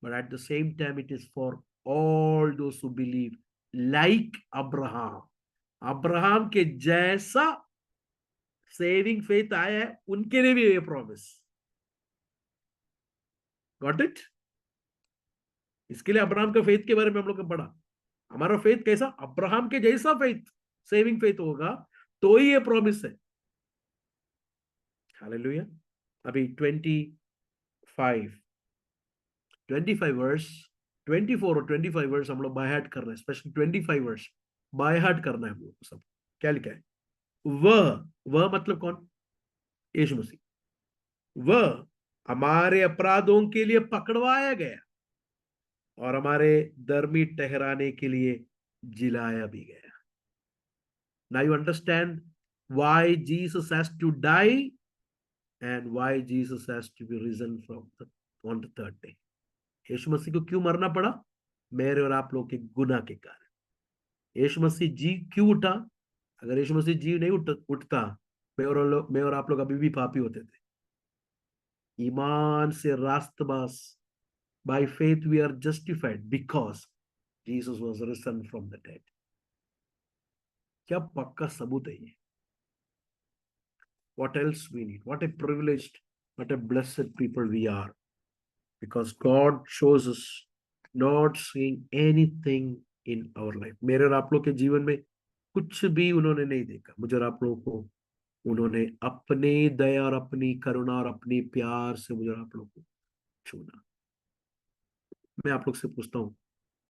Speaker 1: but at the same time it is for all those who believe like Abraham. Abraham के जैसा सेविंग फेथ आया है, उनके लिए भी ये प्रॉमिस। Got it? इसके लिए अब्राहम के फेथ के बारे में हम लोग ने पढ़ा। हमारा फेथ कैसा? अब्राहम के जैसा फेथ, सेविंग फेथ होगा तो ही ये प्रॉमिस है। हालेलुया। अभी 25 वर्स, 24 और 25 वर्स हम लोग बाय हार्ट कर रहे हैं, स्पेशली 25 वर्स बाय हार्ट करना है हम लोग को सब। क्या लिखा है? वह मतलब कौन? यीशु मसीह। वह हमारे अपराधों के लिए पकड़वाया गया और हमारे धर्मी ठहराने के लिए जिलाया भी गया। Now you understand why Jesus has to die and why Jesus has to be risen on the third day. यीशु मसीह को क्यों मरना पड़ा? मेरे और आप लोग के गुनाह के कारण। यीशु मसीह जी क्यों उठा? अगर यीशु मसीह जी नहीं उठता, मैं और आप लोग अभी भी पापी होते थे। ईमान से रास्तबाज, by faith we are justified because Jesus was risen from the dead. क्या पक्का सबूत है ये। What else we need? What a privileged, what a blessed people we are, because God shows us not seeing anything in our life. मेरे और आप लोग के जीवन में कुछ भी उन्होंने नहीं देखा। मुझे और आप लोगों को उन्होंने अपनी दया और अपनी करुणा और अपनी प्यार से मुझे और आप लोगों को छूना। मैं आप लोग से पूछता हूँ,